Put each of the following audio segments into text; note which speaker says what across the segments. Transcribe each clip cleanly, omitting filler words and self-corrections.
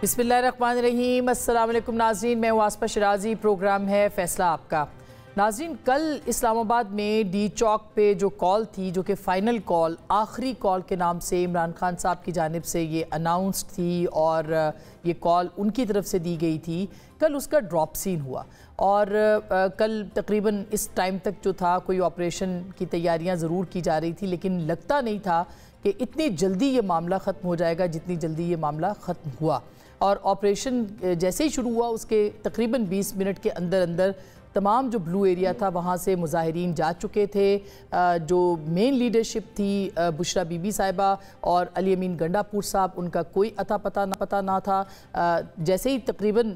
Speaker 1: बिस्मिल्लाहिर्रहमानिर्रहीम। अस्सलाम वालेकुम नाज़रीन, मैं हूँ आसफ़ा शिराज़ी। प्रोग्राम है फ़ैसला आपका। नाज़रीन, कल इस्लामाबाद में डी चौक पे जो कॉल थी, जो कि फ़ाइनल कॉल, आखिरी कॉल के नाम से इमरान खान साहब की जानिब से ये अनाउंस्ड थी और ये कॉल उनकी तरफ से दी गई थी। कल उसका ड्रॉप सीन हुआ और कल तकरीबन इस टाइम तक जो था कोई ऑपरेशन की तैयारियां ज़रूर की जा रही थी, लेकिन लगता नहीं था कि इतनी जल्दी ये मामला ख़त्म हो जाएगा जितनी जल्दी ये मामला ख़त्म हुआ। और ऑपरेशन जैसे ही शुरू हुआ उसके तकरीबन 20 मिनट के अंदर अंदर तमाम जो ब्लू एरिया था वहाँ से मुजाहिरीन जा चुके थे। जो मेन लीडरशिप थी बुशरा बीबी साहिबा और अली अमीन गंडापुर साहब, उनका कोई अता पता ना था। जैसे ही तकरीबन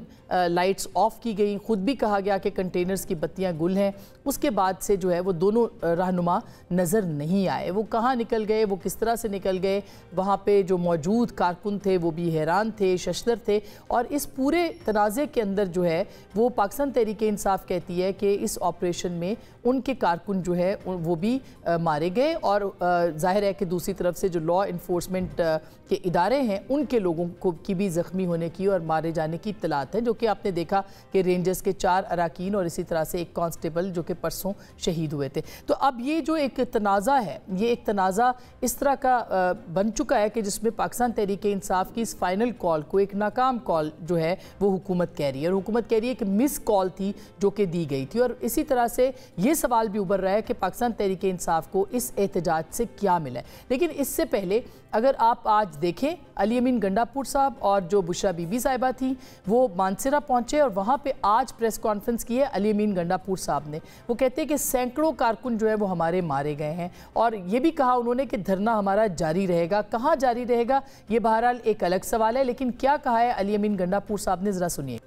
Speaker 1: लाइट्स ऑफ की गई, ख़ुद भी कहा गया कि कंटेनर्स की बत्तियां गुल हैं, उसके बाद से जो है वो दोनों रहनुमा नज़र नहीं आए। वो कहाँ निकल गए, वो किस तरह से निकल गए, वहाँ पे जो मौजूद कारकुन थे वो भी हैरान थे, शशदर थे। और इस पूरे तनाज़े के अंदर जो है वो पाकिस्तान तहरीक इंसाफ कहती है कि इस ऑपरेशन में उनके कारकुन जो है वो भी मारे गए और जाहिर है कि दूसरी तरफ से जो लॉ इन्फोर्समेंट के इदारे हैं उनके लोगों को की भी ज़ख्मी होने की और मारे जाने की इत्तलात है, जो कि आपने देखा कि रेंजर्स के 4 अराकीन और इसी तरह से एक कांस्टेबल जो कि परसों शहीद हुए थे। तो अब ये जो एक तनाज़ा है, ये एक तनाज़ा इस तरह का बन चुका है कि जिसमें पाकिस्तान तहरीक इंसाफ की इस फाइनल कॉल को एक नाकाम कॉल जो है वो हुकूमत कह रही है, और हुकूमत कह रही है कि मिस कॉल थी जो कि दी गई थी। और इसी तरह से ये सवाल भी उभर रहा है कि पाकिस्तान तहरीक इंसाफ को इस एहतजाज से क्या मिला है। लेकिन इससे पहले अगर आप आज देखें, अली अमीन गंडापुर साहब और जो बुशरा बीबी साहिबा थी वो मानसरा पहुंचे और वहाँ पे आज प्रेस कॉन्फ्रेंस की है अली अमीन गंडापुर साहब ने। वो कहते हैं कि सैकड़ों कारकुन जो है वो हमारे मारे गए हैं, और ये भी कहा उन्होंने कि धरना हमारा जारी रहेगा। कहाँ जारी रहेगा ये बहरहाल एक अलग सवाल है, लेकिन क्या कहा है अली अमीन गंडापुर साहब ने, ज़रा सुनिए।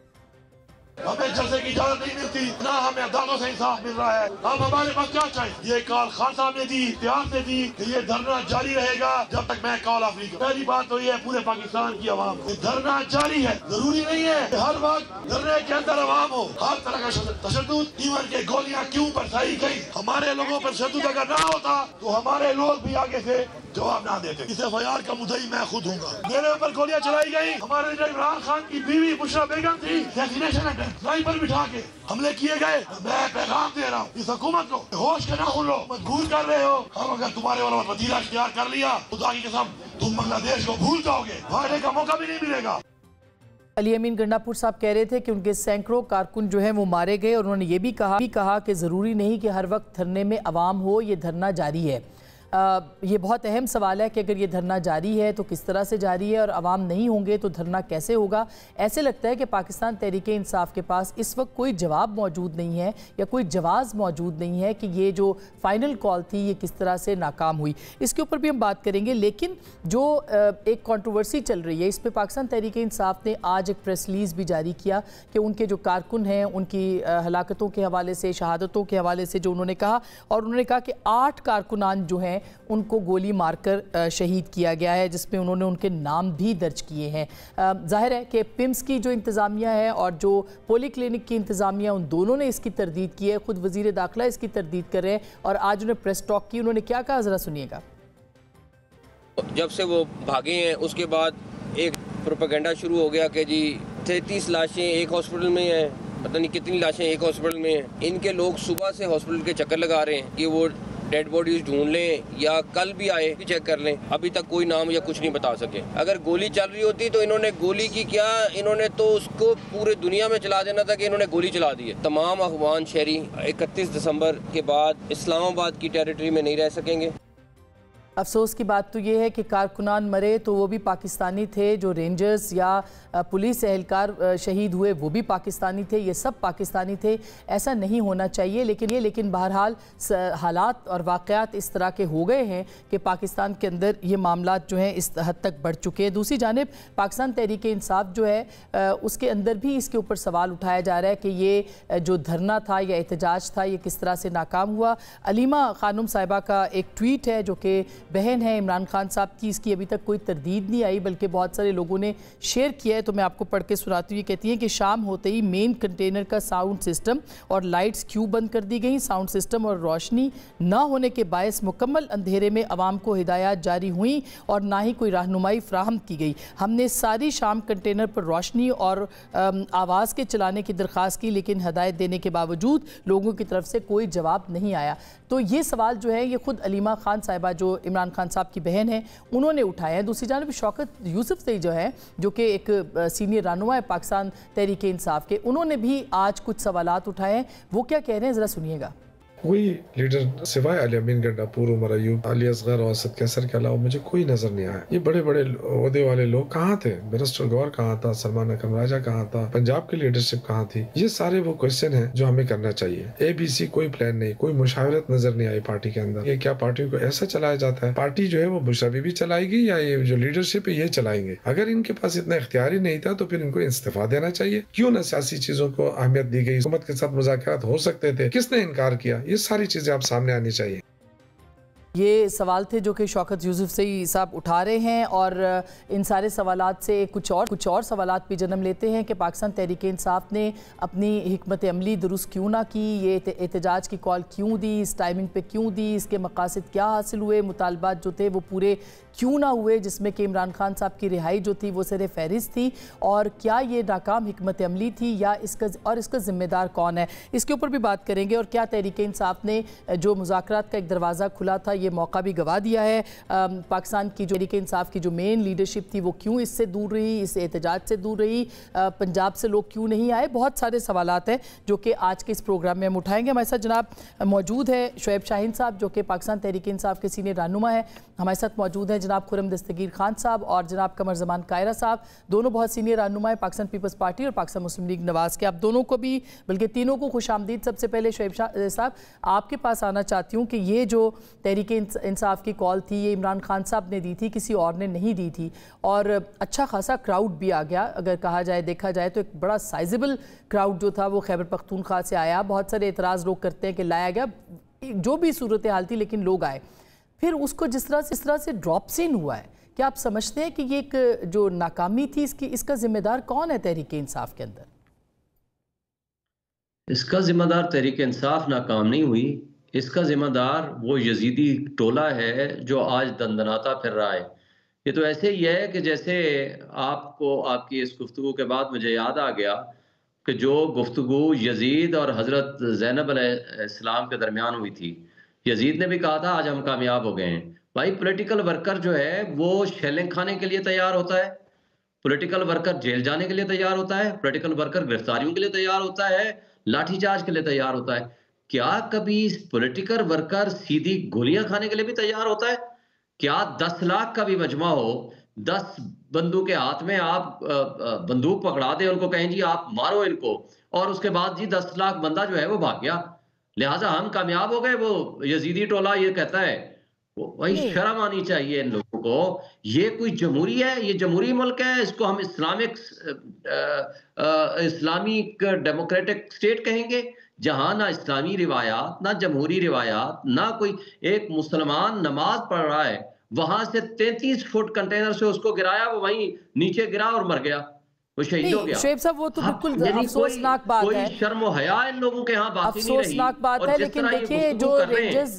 Speaker 2: हमें जलसे की इजाजत नहीं मिलती, ना हमें अदालतों से इंसाफ मिल रहा है। अब हमारे पास क्या चाहिए? ये कॉल खान साहब ने दी, इख्तियार ने दी कि ये धरना जारी रहेगा जब तक मैं कॉल ऑफ नहीं करूं। पहली बात तो ये है पूरे पाकिस्तान की आवाम को धरना जारी है। जरूरी नहीं है कि हर वक्त धरने के अंदर आवाम हो, हर तरह का तशद्दुद, इवन के गोलियां क्यों बरसाई गई। हमारे लोगों पर तशद्दुद अगर ना होता तो हमारे लोग भी आगे से जवाब ना देते। इस एफआईआर का मुद्दई मैं खुद हूँगा। मेरे ऊपर गोलियां चलाई गई। हमारे इमरान खान की बीवी बुशरा बेगम थी, स्नाइपर बिठा के हमले किए गए। मैं पैगाम दे रहा हूँ इस हुकूमत को, होश के नाखून लो, मजबूर कर रहे हो। हम अगर तुम्हारे वाला वतीरा इख्तियार कर लिया, खुदा की कसम तुम बांग्लादेश को भूल जाओगे, भागने का मौका भी नहीं मिलेगा।
Speaker 1: अली अमीन गंडापुर साहब कह रहे थे कि उनके सैकड़ों कारकुन जो है वो मारे गए, और उन्होंने ये भी कहा कि ज़रूरी नहीं कि हर वक्त धरने में अवाम हो, ये धरना जारी है। ये बहुत अहम सवाल है कि अगर ये धरना जारी है तो किस तरह से जारी है, और अवाम नहीं होंगे तो धरना कैसे होगा। ऐसे लगता है कि पाकिस्तान तहरीक इंसाफ के पास इस वक्त कोई जवाब मौजूद नहीं है या कोई जवाब मौजूद नहीं है कि ये जो फाइनल कॉल थी ये किस तरह से नाकाम हुई। इसके ऊपर भी हम बात करेंगे, लेकिन जो एक कंट्रोवर्सी चल रही है इस पर पाकिस्तान तहरीक इंसाफ ने आज एक प्रेस रिलीज़ भी जारी किया कि उनके जो कारकुन हैं उनकी हलाकतों के हवाले से, शहादतों के हवाले से जो उन्होंने कहा, और उन्होंने कहा कि 8 कारकुनान जो हैं उनको गोली मारकर शहीद किया गया है, जिसमें उन्होंने उनके नाम भी दर्ज किए हैं। जाहिर है कि पिम्स की जो इंतज़ामिया है और जो पोली क्लिनिक की इंतज़ामिया, उन दोनों ने इसकी तरदीद की है। खुद वज़ीर दाखिला इसकी तरदीद कर रहे हैं और आज उन्हें प्रेस टॉक की। उन्होंने क्या कहा, ज़रा सुनिएगा।
Speaker 3: जब से वो भागे हैं उसके बाद एक प्रोपेगेंडा शुरू हो गया कि जी 33 लाशें एक हॉस्पिटल में हैं, पता नहीं कितनी लाशें एक हॉस्पिटल में हैं। इनके लोग सुबह से हॉस्पिटल के चक्कर लगा रहे हैं कि वो डेड बॉडीज ढूंढ लें या कल भी आए भी चेक कर लें। अभी तक कोई नाम या कुछ नहीं बता सके। अगर गोली चल रही होती तो इन्होंने गोली की क्या, इन्होंने तो उसको पूरे दुनिया में चला देना था कि इन्होंने गोली चला दी है। तमाम अफगान शहरी 31 दिसंबर के बाद इस्लामाबाद की टेरिटरी में नहीं रह सकेंगे।
Speaker 1: अफसोस की बात तो ये है कि कारकुनान मरे तो वो भी पाकिस्तानी थे, जो रेंजर्स या पुलिस एहलकार शहीद हुए वो भी पाकिस्तानी थे, ये सब पाकिस्तानी थे। ऐसा नहीं होना चाहिए, लेकिन बहरहाल हालात और वाक़यात इस तरह के हो गए हैं कि पाकिस्तान के अंदर ये मामलात जो हैं इस हद तक बढ़ चुके हैं। दूसरी जानिब पाकिस्तान तहरीक इंसाफ जो है उसके अंदर भी इसके ऊपर सवाल उठाया जा रहा है कि ये जो धरना था या एहतजाज था ये किस तरह से नाकाम हुआ। अलीमा खानुम साहिबा का एक ट्वीट है जो कि बहन है इमरान खान साहब की, इसकी अभी तक कोई तरदीद नहीं आई, बल्कि बहुत सारे लोगों ने शेयर किया है। तो मैं आपको पढ़ के सुनाती हुई कहती हैं कि शाम होते ही मेन कंटेनर का साउंड सिस्टम और लाइट्स क्यों बंद कर दी गई। साउंड सिस्टम और रोशनी न होने के बायस मुकम्मल अंधेरे में अवाम को हिदायत जारी हुई और ना ही कोई रहनुमाई फ्राहम की गई। हमने सारी शाम कंटेनर पर रोशनी और आवाज़ के चलाने की दरख्वास्त की, लेकिन हदायत देने के बावजूद लोगों की तरफ से कोई जवाब नहीं आया। तो ये सवाल जो है ये खुद अलीमा खान साहिबा जो इमरान खान साहब की बहन है उन्होंने उठाया है। दूसरी जानब शौकत यूसुफ जो है जो कि एक सीनियर रहनुमा है पाकिस्तान तहरीक इंसाफ के, उन्होंने भी आज कुछ सवालात उठाए हैं। वो क्या कह रहे हैं ज़रा सुनिएगा।
Speaker 4: कोई लीडर सिवाय अली अमीन गंडापुर, उमर अयूब, अली असगर और असद कैसर के अलावा मुझे कोई नजर नहीं आया। ये बड़े बड़े ओहदे वाले लोग कहाँ थे? बैरिस्टर गौर कहाँ था? सलमान अकरम राजा कहाँ था? पंजाब की लीडरशिप कहाँ थी? ये सारे वो क्वेश्चन हैं जो हमें करना चाहिए। ABC कोई प्लान नहीं, कोई मुशावरत नजर नहीं आई पार्टी के अंदर। ये क्या पार्टी को ऐसा चलाया जाता है? पार्टी जो है वो बुशरा बीबी चलाएगी या ये जो लीडरशिप है ये चलाएंगे? अगर इनके पास इतना इख्तियार ही नहीं था तो फिर इनको इस्तीफा देना चाहिए। क्यों न सियासी चीजों को अहमियत दी गई? हुकूमत के साथ मुज़ाकरात हो सकते थे, किसने इनकार किया? ये सारी चीजें आप सामने आनी चाहिए।
Speaker 1: ये सवाल थे जो कि शौकत यूसुफ सई साहब उठा रहे हैं और इन सारे सवालात से कुछ और सवालात भी जन्म लेते हैं कि पाकिस्तान तहरीक इंसाफ ने अपनी हिकमत अमली दुरुस्त क्यों ना की, ये एहतजाज की कॉल क्यों दी, इस टाइमिंग पे क्यों दी, इसके मकासद क्या हासिल हुए, मुतालबात जो थे वो पूरे क्यों ना हुए, जिसमें कि इमरान खान साहब की रिहाई जो थी वो सर फहरिस्त थी, और क्या ये नाकाम हिकमत अमली थी या इसका ज़िम्मेदार कौन है, इसके ऊपर भी बात करेंगे। और क्या तहरीक इंसाफ ने जो मुज़ाकरात का एक दरवाज़ा खुला था ये मौका भी गवा दिया है। पाकिस्तान की जो तहरीक इंसाफ की जो मेन लीडरशिप थी वो क्यों इससे दूर रही, इस एहतजाज से दूर रही, पंजाब से लोग क्यों नहीं आए। बहुत सारे सवालात हैं जो कि आज के इस प्रोग्राम में हम उठाएंगे। हमारे साथ जनाब मौजूद है शुएब शाहीन साहब जो कि पाकिस्तान तहरीक इंसाफ के सीनियर रहनुमा है। हमारे साथ मौजूद हैं जनाब खुर्रम दस्तगीर खान साहब और जनाब कमर जमान कायरा साहब, दोनों बहुत सीनियर रहनुमा है पाकिस्तान पीपल्स पार्टी और पाकिस्तान मुस्लिम लीग नवाज के। आप दोनों को भी, बल्कि तीनों को खुशामदीद। सबसे पहले शुएब साहब आपके पास आना चाहती हूँ कि ये जो तहरीक इंसाफ की कॉल थी ये इमरान खान साहब ने दी थी, किसी और ने नहीं दी थी, और अच्छा खासा क्राउड भी आ गया। अगर कहा जाए, देखा जाए तो एक बड़ा साइजेबल क्राउड जो था वो खैबर पख्तूनख्वा से आया। बहुत सारे एतराज़ लोग करते हैं कि लाया गया, जो भी सूरत हाल थी, लेकिन लोग आए। फिर उसको जिस तरह से ड्रॉप सीन हुआ है, क्या आप समझते हैं कि ये एक जो नाकामी थी इसका जिम्मेदार कौन है तहरीक इंसाफ के अंदर?
Speaker 5: इसका जिम्मेदार तहरीक इंसाफ नाकाम नहीं हुई, इसका जिम्मेदार वो यजीदी टोला है जो आज दंदनाता फिर रहा है। ये तो ऐसे ही है कि जैसे आपको आपकी इस गुफ्तगू के बाद मुझे याद आ गया कि जो गुफ्तगू यजीद और हज़रत ज़ैनब अलैहिस्सलाम के दरमियान हुई थी। यजीद ने भी कहा था आज हम कामयाब हो गए हैं। भाई पॉलिटिकल वर्कर जो है वो शेलिंग खाने के लिए तैयार होता है, पॉलिटिकल वर्कर जेल जाने के लिए तैयार होता है, पॉलिटिकल वर्कर गिरफ्तारियों के लिए तैयार होता है, लाठीचार्ज के लिए तैयार होता है। क्या कभी पॉलिटिकल वर्कर सीधी गोलियां खाने के लिए भी तैयार होता है? क्या 10 लाख का भी मजमा हो, 10 बंदूक के हाथ में आप बंदूक पकड़ा दें, उनको कहें जी आप मारो इनको, और उसके बाद जी 10 लाख बंदा जो है वो भाग गया, लिहाजा हम कामयाब हो गए, वो यजीदी टोला ये कहता है। वही शर्म आनी चाहिए इन लोगों को। ये कोई जमहूरी है? ये जमहूरी मुल्क है? इसको हम इस्लामिक डेमोक्रेटिक स्टेट कहेंगे जहां ना इस्लामी रिवायात, ना जमहूरी रिवायात, ना कोई एक मुसलमान नमाज पढ़ रहा है, वहां से 33 फुट कंटेनर से उसको गिराया, वो वहीं नीचे गिरा और मर गया, वो शहीद हो गया।
Speaker 1: शुएब साहब वो तो बिल्कुल अफसोसनाक बात है,
Speaker 5: कोई शर्म व हया इन लोगों के यहाँ बात ही नहीं रही।
Speaker 1: अफसोसनाक बात है, लेकिन देखिए जो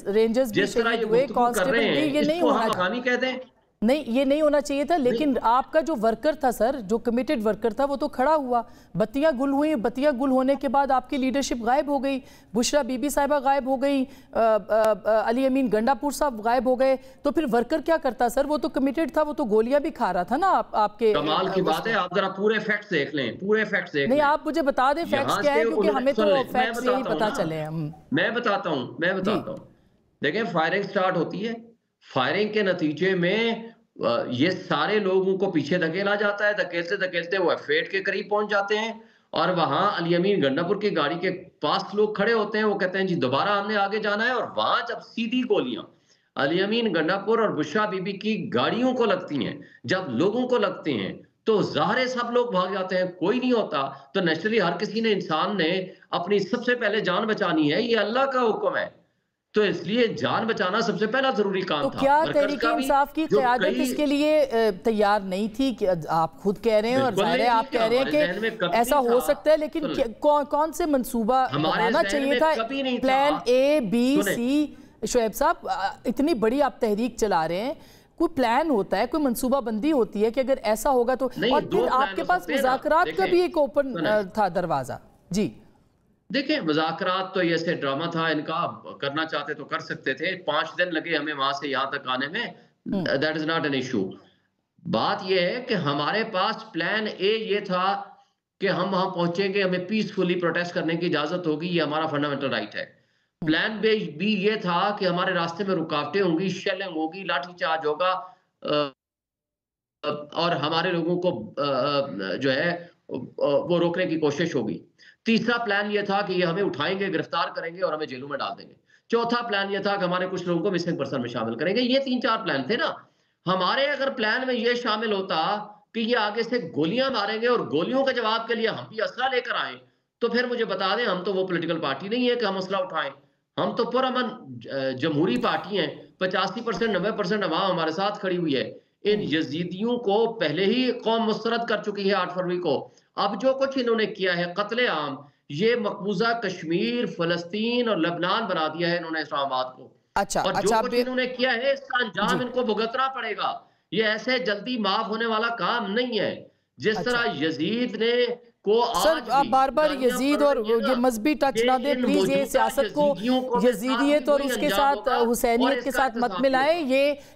Speaker 1: रेंजर्स भी शहीद हुए, कांस्टेबल भी, ये नहीं होना
Speaker 5: कह दें,
Speaker 1: नहीं ये नहीं होना चाहिए था। लेकिन आपका जो वर्कर था सर, जो कमिटेड वर्कर था, वो तो खड़ा हुआ, बत्तियां गुल हुई, बत्तियां गुल होने के बाद आपकी लीडरशिप गायब हो गई, बुशरा बीबी साहिबा गायब हो गई, अली अमीन गंडापुर साहब गायब हो गए, तो फिर वर्कर क्या करता सर? वो तो कमिटेड था, वो तो गोलियां भी खा रहा था ना। आपके
Speaker 5: कमाल की बात है, आप जरा पूरे फैक्ट्स देख लें, पूरे फैक्ट्स देख लें।
Speaker 1: नहीं आप मुझे बता दें फैक्ट्स क्या है, क्योंकि हमें तो फैक्ट्स यही पता चले।
Speaker 5: मैं बताता हूँ। देखें, फायरिंग स्टार्ट होती है, फायरिंग के नतीजे में ये सारे लोगों को पीछे धकेला जाता है, धकेलते धकेलते वो F8 के करीब पहुंच जाते हैं, और वहां अली अमीन गंडापुर की गाड़ी के पास लोग खड़े होते हैं, वो कहते हैं जी दोबारा हमने आगे जाना है, और वहां जब सीधी गोलियां अली अमीन गंडापुर और बुशरा बीबी की गाड़ियों को लगती हैं, जब लोगों को लगते हैं तो ज़ाहिर सब लोग भाग जाते हैं, कोई नहीं होता। तो नेचुरली हर किसी ने, इंसान ने अपनी सबसे पहले जान बचानी है, ये अल्लाह का हुक्म है। तो इसलिए जान बचाना सबसे पहला जरूरी काम
Speaker 1: तो
Speaker 5: था।
Speaker 1: क्या तहरीक इंसाफ की क़यादत इसके लिए तैयार नहीं थी? कि आप खुद कह रहे हैं और जाहिर है आप कह रहे हैं कि ऐसा हो सकता है, लेकिन कौन से मंसूबा बनाना चाहिए था? Plan A B C. Shoaib साहब, इतनी बड़ी आप तहरीक चला रहे हैं, कोई प्लान होता है, कोई मंसूबाबंदी होती है कि अगर ऐसा होगा तो। और फिर आपके पास मुज़ाकरात का भी एक ओपन था दरवाजा। जी
Speaker 5: देखिए, मुज़ाकरात तो ये ऐसे ड्रामा था इनका, करना चाहते तो कर सकते थे। 5 दिन लगे हमें वहां से यहाँ तक आने में, that is not an issue. बात ये है कि हमारे पास प्लान ए ये था कि हम वहां पहुंचेंगे, हमें पीसफुली प्रोटेस्ट करने की इजाजत होगी, ये हमारा फंडामेंटल राइट है। प्लान बी ये था कि हमारे रास्ते में रुकावटें होंगी, शेलिंग होगी, लाठीचार्ज होगा और हमारे लोगों को जो है वो रोकने की कोशिश होगी। तीसरा प्लान ये था कि ये हमें उठाएंगे, गिरफ्तार करेंगे और हमें जेलों में डाल देंगे। चौथा प्लान ये था कि हमारे कुछ लोगों को मिसिंग पर्सन में शामिल करेंगे। ये 3-4 प्लान थे ना। हमारे अगर प्लान में ये शामिल होता कि ये आगे से गोलियां मारेंगे और गोलियों के जवाब के लिए हम भी असला लेकर आए, तो फिर मुझे बता दें, हम तो वो पॉलिटिकल पार्टी नहीं है कि हम असला उठाएं। हम तो पुरअमन जमहूरी पार्टी हैं। 85% 90% अवाम हमारे साथ खड़ी हुई है। इन यजीदियों को पहले ही कौम मुस्तरद कर चुकी है 8 फरवरी को। अब जो कुछ इन्होंने किया है कत्ले आम, ये मकबूजा कश्मीर, फलस्तीन और लेबनान बना दिया है इन्होंने इस्लामाबाद को। और जो कुछ इन्होंने किया है इसका अंजाम इनको भुगतना पड़ेगा। ये ऐसे जल्दी माफ होने वाला काम नहीं है। जिस तरह यजीद ने को
Speaker 1: सर, आप बार बार यजीद और ये मजहबी टच ना दे प्लीज। ये सियासत को यजीदियत और उसके साथ हुसैनियत के साथ मत मिलाएं।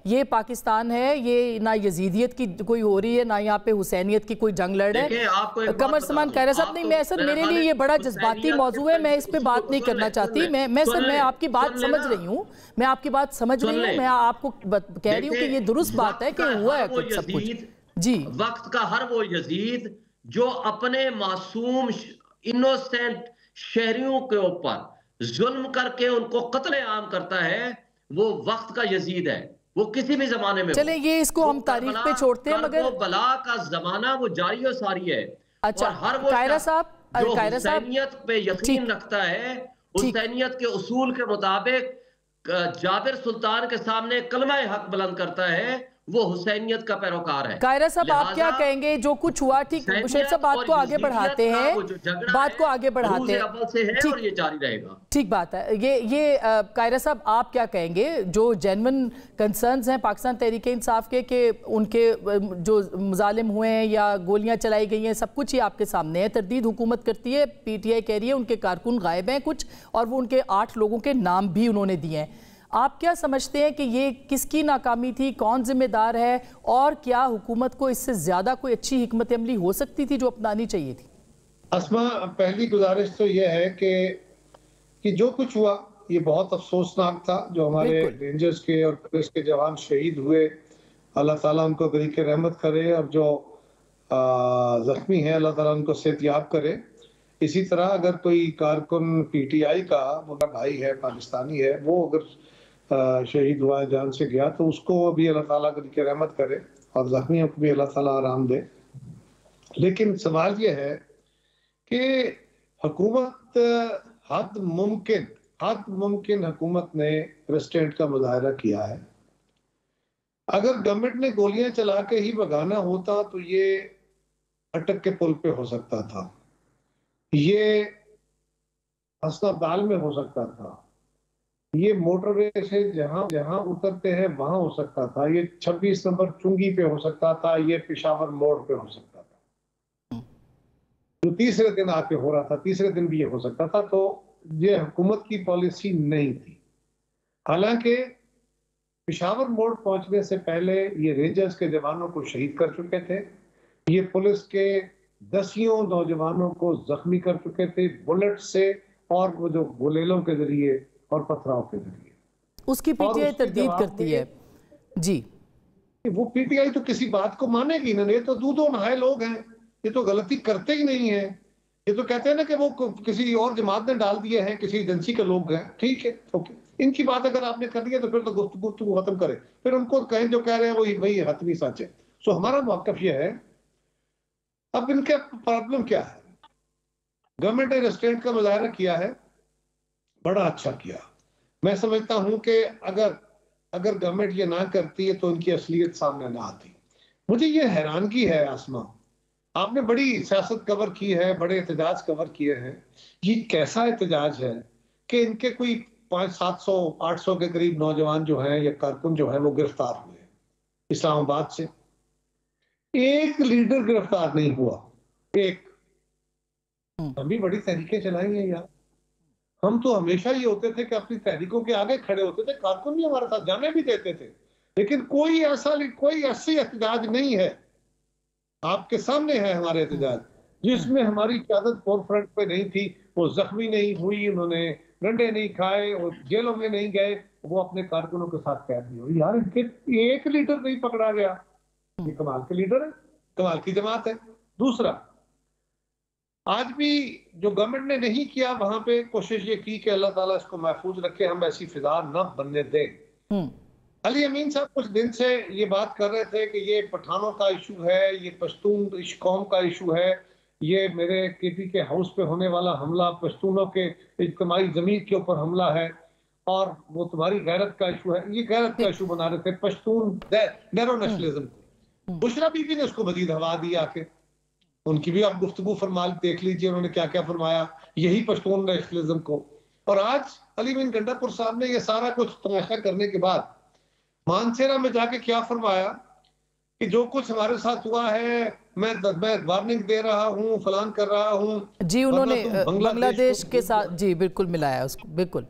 Speaker 1: ये पाकिस्तान है, ये ना यजीदियत की कोई हो रही है ना यहाँ पे हुसैनियत की कोई जंग लड़ है। कमर समान कायरा साहब, नहीं मैं सर, मेरे लिए ये बड़ा जज्बाती मौजू है, मैं इस पे बात नहीं करना चाहती। मैं सर, मैं आपकी बात समझ रही हूँ, मैं आपकी बात समझ रही हूँ। मैं आपको कह रही हूँ कि ये दुरुस्त बात है कि हुआ है कुछ सब कुछ। जी,
Speaker 5: वक्त का हर वो यजीद जो अपने मासूम इनोसेंट शहरियों के ऊपर जुल्म करके उनको कत्ले आम करता है, वो वक्त का यजीद है। वो किसी भी जमाने में,
Speaker 1: चले ये इसको हम तारीख पे छोड़ते हैं, मगर
Speaker 5: बला का जमाना वो जारी और सारी है।
Speaker 1: अच्छा,
Speaker 5: और हर वो
Speaker 1: कायरा साहब,
Speaker 5: जो हुसैनियत पे यकीन रखता है, हुसैनियत के उसूल के मुताबिक जाबिर सुल्तान के सामने कलमा हक बुलंद करता है, वो हुसैनियत का पैरोकार है।
Speaker 1: कायरा साहब, आप क्या कहेंगे? जो कुछ हुआ, ठीक, मुशर्रफ साहब बात को आगे बढ़ाते हैं, बात को आगे बढ़ाते हैं,
Speaker 5: और ये जारी रहेगा।
Speaker 1: ठीक बात है। ये कायरा साहब, आप क्या कहेंगे? जो जेन्युइन कंसर्न्स हैं पाकिस्तान तहरीक इंसाफ के कि उनके जो मुजालिम हुए हैं या गोलियां चलाई गई हैं, सब कुछ ही आपके सामने है। तरदीद हुकूमत करती है, PTI कह रही है उनके कारकुन गायब हैं कुछ, और वो उनके 8 लोगों के नाम भी उन्होंने दिए हैं। आप क्या समझते हैं कि ये किसकी नाकामी थी, कौन जिम्मेदार है, और क्या हुकूमत को इससे ज्यादा कोई अच्छी हिकमत अमली हो सकती थी जो अपनानी चाहिए थी?
Speaker 6: अस्मा, पहली गुजारिश तो ये है कि जो कुछ हुआ ये बहुत अफसोसनाक था। जो हमारे रेंजर्स के और पुलिस के जवान शहीद हुए, अल्लाह ताला उनको गरीक रहमत करे, और जो जख्मी हैं अल्लाह ताला उनको सेहतयाब करे। इसी तरह अगर कोई कारकुन PTI का, मेरा भाई है, पाकिस्तानी है, वो अगर शहीद हुआ, जान से गया, तो उसको भी अल्लाह ताला की रहमत करे और जख्मियों को भी अल्लाह ताला आराम दे। लेकिन सवाल ये है कि हुकूमत हद मुमकिन हुकूमत ने रेस्ट्रेंट का मुजाहरा किया है। अगर गवर्नमेंट ने गोलियां चला के ही भगाना होता तो ये अटक के पुल पे हो सकता था, ये हसनाबाद में हो सकता था, ये मोटरवे से जहां उतरते हैं वहां हो सकता था, ये 26 नंबर चुंगी पे हो सकता था, ये पेशावर मोड़ पे हो सकता था। जो तीसरे दिन आके हो रहा था, तीसरे दिन भी ये हो सकता था। तो ये हुकूमत की पॉलिसी नहीं थी। हालांकि पेशावर मोड़ पहुंचने से पहले ये रेंजर्स के जवानों को शहीद कर चुके थे, ये पुलिस के 10 नौजवानों को जख्मी कर चुके थे बुलेट से, और वो जो गुलेलों के जरिए और पथराव के जरिए।
Speaker 1: उसकी PTI तरदीद करती है। जी,
Speaker 6: वो PTI तो किसी बात को मानेगी ना। ये तो दूधो नहाए लोग हैं, ये तो गलती करते ही नहीं है। ये तो कहते हैं ना कि वो किसी और जमात ने डाल दिए हैं, किसी एजेंसी के लोग हैं। ठीक है, ओके, इनकी बात अगर आपने कर दी है तो फिर तो गुफ्तगू खत्म करें, फिर उनको कहें जो कह रहे हैं वही हतमी सच है। सो हमारा मौक़िफ़ ये है, अब इनका प्रॉब्लम क्या है? गवर्नमेंट ने रेस्ट्रेंट का मुजाहरा किया है, बड़ा अच्छा किया। मैं समझता हूं कि अगर गवर्नमेंट ये ना करती है तो उनकी असलियत सामने ना आती। मुझे ये हैरानगी है आसमा, आपने बड़ी सियासत कवर की है, बड़े एहतजाज कवर किए हैं, ये कैसा एहतजाज है कि इनके कोई 500-700-800 के करीब नौजवान जो हैं या कारकुन जो हैं वो गिरफ्तार हुए इस्लामाबाद से, एक लीडर गिरफ्तार नहीं हुआ, एक। हम भी बड़ी तहरीकें चलाई हैं यार, हम तो हमेशा ये होते थे कि अपनी तहरीकों के आगे खड़े होते थे, कारकुन भी हमारे साथ जाने भी देते थे, लेकिन कोई ऐसी एहतजाज नहीं है, आपके सामने है हमारे एहतजाज, जिसमें हमारी क़यादत फोरफ्रंट पे नहीं थी, वो जख्मी नहीं हुई, उन्होंने डंडे नहीं खाए और जेलों में नहीं गए, वो अपने कारकुनों के साथ कैद नहीं हुई। यार इनके एक लीडर नहीं पकड़ा गया, ये कमाल के लीडर है, कमाल की जमात है। दूसरा, आज भी जो गवर्नमेंट ने नहीं किया, वहां पे कोशिश ये की कि अल्लाह ताला इसको महफूज रखे, हम ऐसी फिजा न बनने दें। अली अमीन साहब कुछ दिन से ये बात कर रहे थे कि ये पठानों का इशू है, ये पश्तून इस कौम का इशू है, ये मेरे केपी के हाउस पे होने वाला हमला पश्तूनों के इज्तिमाई ज़मीर के ऊपर हमला है, और वो तुम्हारी गैरत का इशू है, ये गैरत का इशू बना रहे थे, पश्तून नैरो नेशनलिज्म को। बुशरा बीबी ने उसको मजीद हवा दी आके, उनकी भी आप गुफ्तगू फरमा देख लीजिए, उन्होंने क्या क्या फरमाया, यही पश्तून नेशनलिज्म को। और आज अली अमीन गंडापुर साहब ने ये सारा कुछ तमाशा करने के बाद मानसेरा में जाके क्या फरमाया कि जो कुछ हमारे साथ हुआ है, मैं वार्निंग दे रहा हूँ, फलान कर रहा हूँ
Speaker 1: जी। उन्होंने बांग्लादेश के साथ जी बिल्कुल मिलाया उसको, बिल्कुल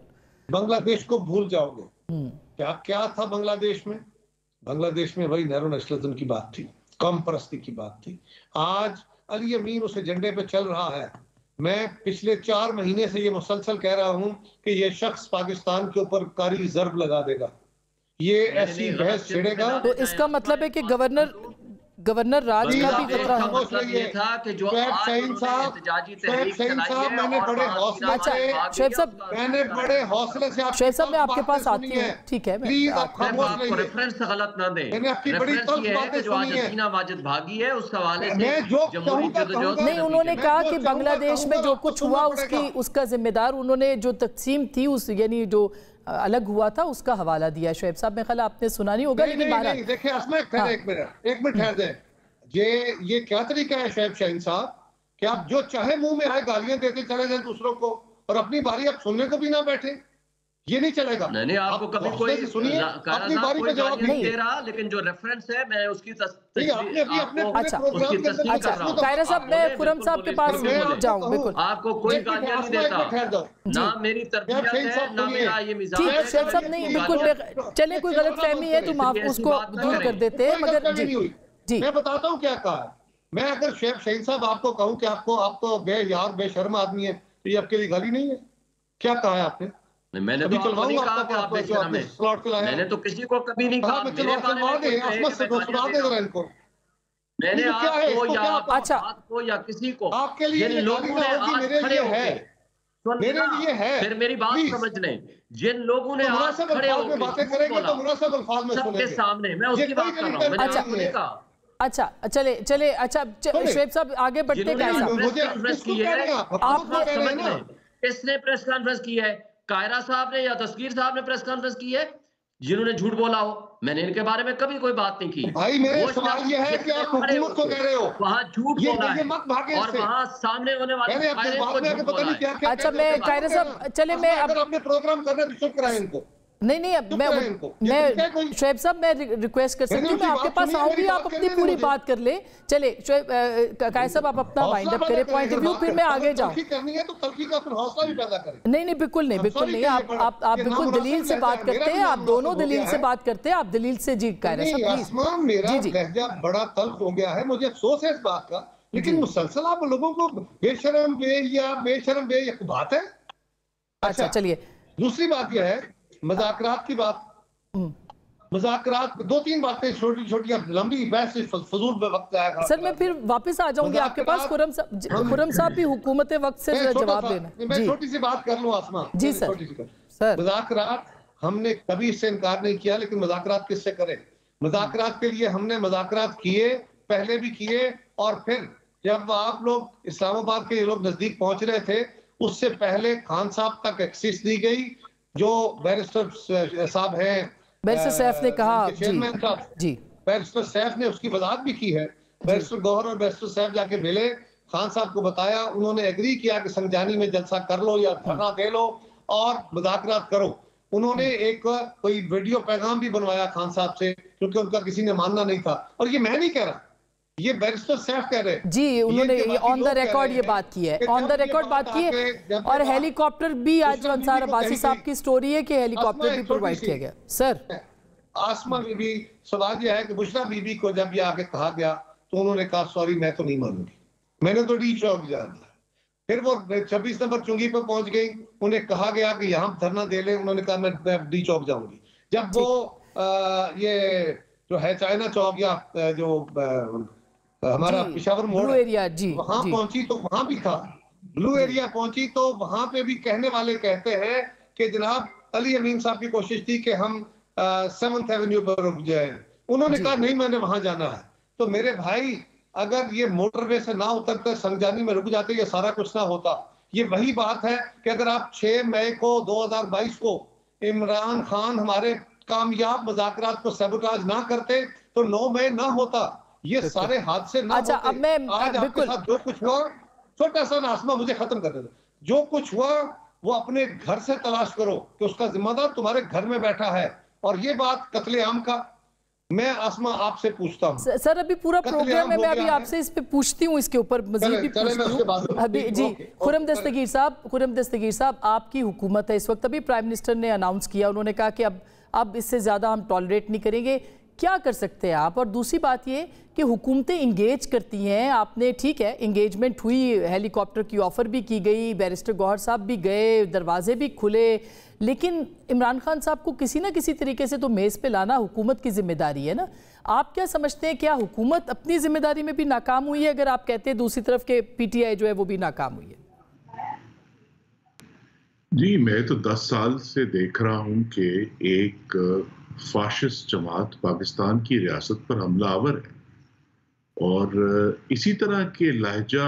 Speaker 6: बांग्लादेश को भूल जाओगे। क्या क्या था बांग्लादेश में? बांग्लादेश में वही नैरो नेशनलिज्म की बात थी, कौम परस्ती की बात थी। आज अली अमीन उस एजेंडे पे चल रहा है। मैं पिछले 4 महीने से ये मुसलसल कह रहा हूँ कि ये शख्स पाकिस्तान के ऊपर कारी ज़र्ब लगा देगा, ये ऐसी बहस छेड़ेगा।
Speaker 1: तो इसका मतलब है कि गवर्नर राज का भी खतरा है।
Speaker 5: मतलब ये था कि जो
Speaker 6: मैंने बड़े हौसले
Speaker 1: अच्छा शोएब साहब, शोएब साहब मैं आपके पास आती हूँ, ठीक है,
Speaker 6: प्लीज आप खामोश रहिए,
Speaker 5: रेफरेंस गलत ना दें।
Speaker 6: मैंने आपकी बड़ी तल्ख बातें सुनी है,
Speaker 5: हसीना वाजिद भागी है उस हवाले से
Speaker 6: मैं जो कहूंगा
Speaker 1: नहीं, उन्होंने कहा कि बांग्लादेश में जो कुछ हुआ उसका जिम्मेदार उन्होंने जो तकसीम थी उस यानी जो अलग हुआ था उसका हवाला दिया है। शोएब साहब मैं ख्याल आपने सुना नहीं होगा, लेकिन
Speaker 6: नहीं, देखिए एक मिनट ठहर जाए, ये क्या तरीका है शोएब शाहीन साहब कि आप जो चाहे मुंह में आए गालियां देते चले जाए दूसरों को, और अपनी बारी आप सुनने को भी ना बैठे, ये नहीं चलेगा।
Speaker 5: नहीं, आपको कभी कोई
Speaker 6: सुनिए, अपनी बारी पे जवाब
Speaker 5: नहीं दे रहा, लेकिन जो रेफरेंस है मैं उसकी
Speaker 1: कायरा साहब मैं खुरम साहब के पास जाऊं, बिल्कुल
Speaker 5: आपको कोई गालियां नहीं देता, ना मेरी तरबियत है ना मेरा ये मिजाज है।
Speaker 1: ठीक शेख साहब, नहीं बिल्कुल, चले कोई गलतफहमी है तो आप उसको दूर कर देते हैं, मगर जी
Speaker 6: मैं बताता हूँ क्या कहा है। मैं अगर शोएब शाहीन साहब आपको कहूँ कि आपको बेशर्म आदमी है, तो ये आपके लिए गाली नहीं है? क्या कहा है आपने?
Speaker 5: मैंने तो नहीं कहा कि आप बेशर्म हैं, मैंने तो किसी को कभी नहीं कहा। मेरे बारे में
Speaker 6: इनको
Speaker 5: मैंने आपको या
Speaker 1: अच्छा
Speaker 5: आपको या किसी को
Speaker 6: आपके लिए
Speaker 5: जिन लोगों ने आज खड़े होकर
Speaker 6: मेरे लिए है,
Speaker 5: फिर मेरी बात समझ लें, जिन लोगों ने आज खड़े होकर
Speaker 6: बातें करेंगे तो मुनासिब अल्फाज में
Speaker 5: सबके सामने मैं उसकी बात कर रहा हूं, मैंने आपको नहीं कहा।
Speaker 1: अच्छा चले अच्छा शोएब साहब आगे बढ़ते हैं।
Speaker 5: आप समझ लें, किसने प्रेस कॉन्फ्रेंस की है? कायरा साहब ने या तस्कीर साहब ने प्रेस कॉन्फ्रेंस की है? जिन्होंने झूठ बोला हो, मैंने इनके बारे में कभी कोई बात नहीं की।
Speaker 6: भाई मेरा सवाल ये है कि आप हुकूमत को कह रहे हो
Speaker 5: वहाँ झूठ बोला है और वहाँ सामने होने वाले
Speaker 1: अच्छा मैं कायरा साहब चले मैं
Speaker 6: अगर आपने प्रोग्राम करना तो चुप कराएं इनको।
Speaker 1: नहीं मैं शोएब साहब मैं रिक्वेस्ट कर सकती हूँ, मैं आपके पास आऊंगी, आप अपनी पूरी बात कर ले। चले कायरा साहब आप अपना वाइंड अप करें पॉइंट ऑफ व्यू, फिर मैं आगे जाऊँ। नहीं बिल्कुल नहीं, आप बिल्कुल दलील से बात करते हैं, आप दोनों दलील से बात करते हैं, आप दलील से जी कायरा साहब
Speaker 6: मेरा लहजा बड़ा तल्ख हो गया है, मुझे अफसोस है इस बात का, लेकिन मुसलसल आप लोगों को बेशरम बे बात है।
Speaker 1: अच्छा चलिए
Speaker 6: दूसरी बात यह है मज़ाकरात की बात, मज़ाकरात 2-3 बातें छोटी लंबी बहस फजूल में वक्त आएगा।
Speaker 1: सर मैं फिर वापस आ जाऊंगी आपके पास। खुरम साहब भी हुकूमत वक्त से जवाब देना।
Speaker 6: मैं छोटी सी बात कर लूं आसमा
Speaker 1: जी सर।
Speaker 6: मज़ाकरात हमने कभी इससे इनकार नहीं किया, लेकिन मज़ाकरात किससे करें? मज़ाकरात के लिए हमने मज़ाकरात किए, पहले भी किए, और फिर जब आप लोग इस्लामाबाद के लोग नजदीक पहुंच रहे थे उससे पहले खान साहब तक एक्सेस दी गई, जो बैरिस्टर साहब हैं,
Speaker 1: बैरिस्टर सैफ ने कहा
Speaker 6: चेयरमैन साहब जी, बैरिस्टर सैफ ने उसकी वजाहत भी की है। बैरिस्टर गौहर और बैरिस्टर सैफ जाके मिले, खान साहब को बताया, उन्होंने एग्री किया कि संजानी में जलसा कर लो या धरना दे लो और मुज़ाकरात करो। उन्होंने एक कोई वीडियो पैगाम भी बनवाया खान साहब से, क्योंकि उनका किसी ने मानना नहीं था। और ये मैं नहीं कह रहा, ये बैरिस्टर सैफ कह रहे
Speaker 1: जी, उन्होंने ऑन द रिकॉर्ड ये बात की है, ऑन द रिकॉर्ड बात की है। और हेलीकॉप्टर भी आज जो अंसार अब्बासी साहब की स्टोरी है कि हेलीकॉप्टर भी प्रोवाइड किया गया। सर
Speaker 6: आसमा बीबी, सवाल यह है कि बुशरा बीबी को जब ये आके कहा गया तो उन्होंने कहा सॉरी मैं तो नहीं मानूंगी, मैंने तो डी चौक जा दिया। फिर वो 26 नंबर चुंगी पर पहुंच गई, उन्हें कहा गया कि यहाँ धरना दे ले, उन्होंने कहा मैं डी चौक जाऊंगी। जब वो ये जो है चाइना चौक या जो हमारा पेशावर मोड़ एरिया जी वहां पहुंची तो वहां भी था, ब्लू एरिया पहुंची तो वहां पे भी कहने वाले कहते हैं कि जनाब अली अमीन साहब की कोशिश थी कि हम 7th एवेन्यू पर रुक जाए, उन्होंने कहा नहीं मैंने वहां जाना है। तो मेरे भाई अगर ये मोटरवे से ना उतरकर संजानी में रुक जाते ये सारा कुछ ना होता। ये वही बात है कि अगर आप 6 मई को 2022 को इमरान खान हमारे कामयाब मुज़ाकरात को सैबोटाज ना करते तो 9 मई ना होता, ये सारे हादसे ना होते। अब मैं आज आपके साथ जो कुछ हुआ, छोटा सा आसमा मुझे खत्म कर देना, जो कुछ हुआ वो अपने घर से तलाश करो कि उसका जिम्मेदार तुम्हारे घर में बैठा है। और ये बात कत्लेआम का मैं आसमा आपसे पूछता हूं
Speaker 1: सर, अभी पूरा प्रोग्राम है, मैं अभी आपसे इस पे पूछती हूँ, इसके ऊपर मजीद भी पूछती हूँ अभी जी। खुर्रम दस्तगीर साहब, आपकी हुकूमत है इस वक्त, अभी प्राइम मिनिस्टर ने अनाउंस किया, उन्होंने कहा कि अब इससे ज्यादा हम टॉलरेट नहीं करेंगे, क्या कर सकते हैं आप? और दूसरी बात ये कि हुकूमतें इंगेज करती हैं, आपने ठीक है इंगेजमेंट हुई, हेलीकॉप्टर की ऑफर भी की गई, बैरिस्टर गौहर साहब भी गए, दरवाजे भी खुले, लेकिन इमरान खान साहब को किसी ना किसी तरीके से तो मेज़ पे लाना हुकूमत की जिम्मेदारी है ना। आप क्या समझते हैं, क्या हुकूमत अपनी जिम्मेदारी में भी नाकाम हुई है, अगर आप कहते हैं दूसरी तरफ के पीटीआई जो है वो भी नाकाम हुई है?
Speaker 7: जी, मैं तो 10 साल से देख रहा हूं कि एक फाशिस्ट जमात पाकिस्तान की रियासत पर हमलावर है, और इसी तरह के लहजा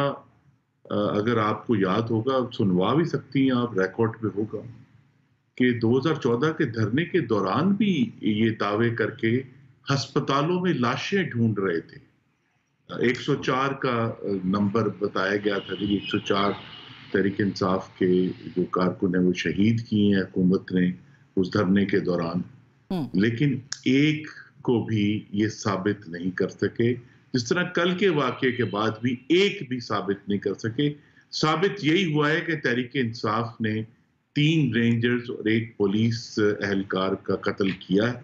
Speaker 7: अगर आपको याद होगा, सुनवा भी सकती हैं आप, रिकॉर्ड पे होगा कि 2014 के धरने के दौरान भी ये दावे करके अस्पतालों में लाशें ढूंढ रहे थे। 104 का नंबर बताया गया था कि 104 तहरीक इंसाफ के जो कारकुन हैं वो शहीद किए हैं हुकूमत ने उस धरने के दौरान, लेकिन एक को भी ये साबित नहीं कर सके, जिस तरह कल के वाक़े के बाद भी एक भी साबित नहीं कर सके। साबित यही हुआ है कि तहरीक इंसाफ ने 3 रेंजर्स और 1 पुलिस एहलकार का कत्ल किया है,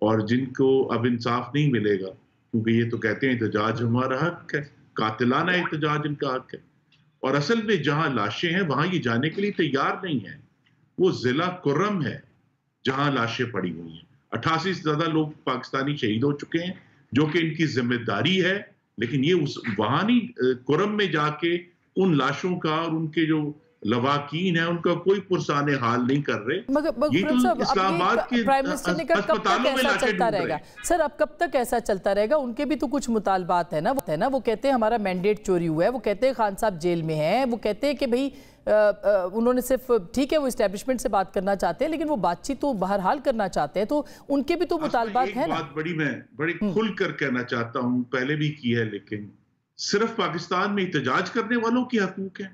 Speaker 7: और जिनको अब इंसाफ नहीं मिलेगा, क्योंकि ये तो कहते हैं एहतजाज हमारा हक है, कातिलाना एहतजाज इनका हक है, और असल में जहां लाशें हैं वहां ये जाने के लिए तैयार नहीं है। वो जिला कुर्रम है जहां लाशें पड़ी हुई हैं। 88 से ज्यादा लोग पाकिस्तानी शहीद हो चुके हैं, जो कि इनकी जिम्मेदारी है, लेकिन ये उस वहां नहीं, कुर्रम में जाके उन लाशों का और उनके जो लवाकीन है उनका कोई पुरसाने हाल नहीं कर रहे।
Speaker 1: ये तो इस्लामाबाद के प्राइम मिनिस्टर ने कहा कब तक ऐसा चलता रहेगा? सर, अब कब तक ऐसा चलता रहेगा? उनके भी तो कुछ मुतालबात है ना, वो कहते हैं हमारा मैंडेट चोरी हुआ है, वो कहते हैं खान साहब जेल में हैं, वो कहते हैं कि भाई उन्होंने सिर्फ ठीक है वो इस्टेब्लिशमेंट से बात करना चाहते हैं, लेकिन वो बातचीत तो बहरहाल करना चाहते हैं, तो उनके भी तो मुतालबात है ना।
Speaker 7: बड़ी खुल कर कहना चाहता हूँ, पहले भी की है, लेकिन सिर्फ पाकिस्तान में एहतजाज करने वालों की हकूक है,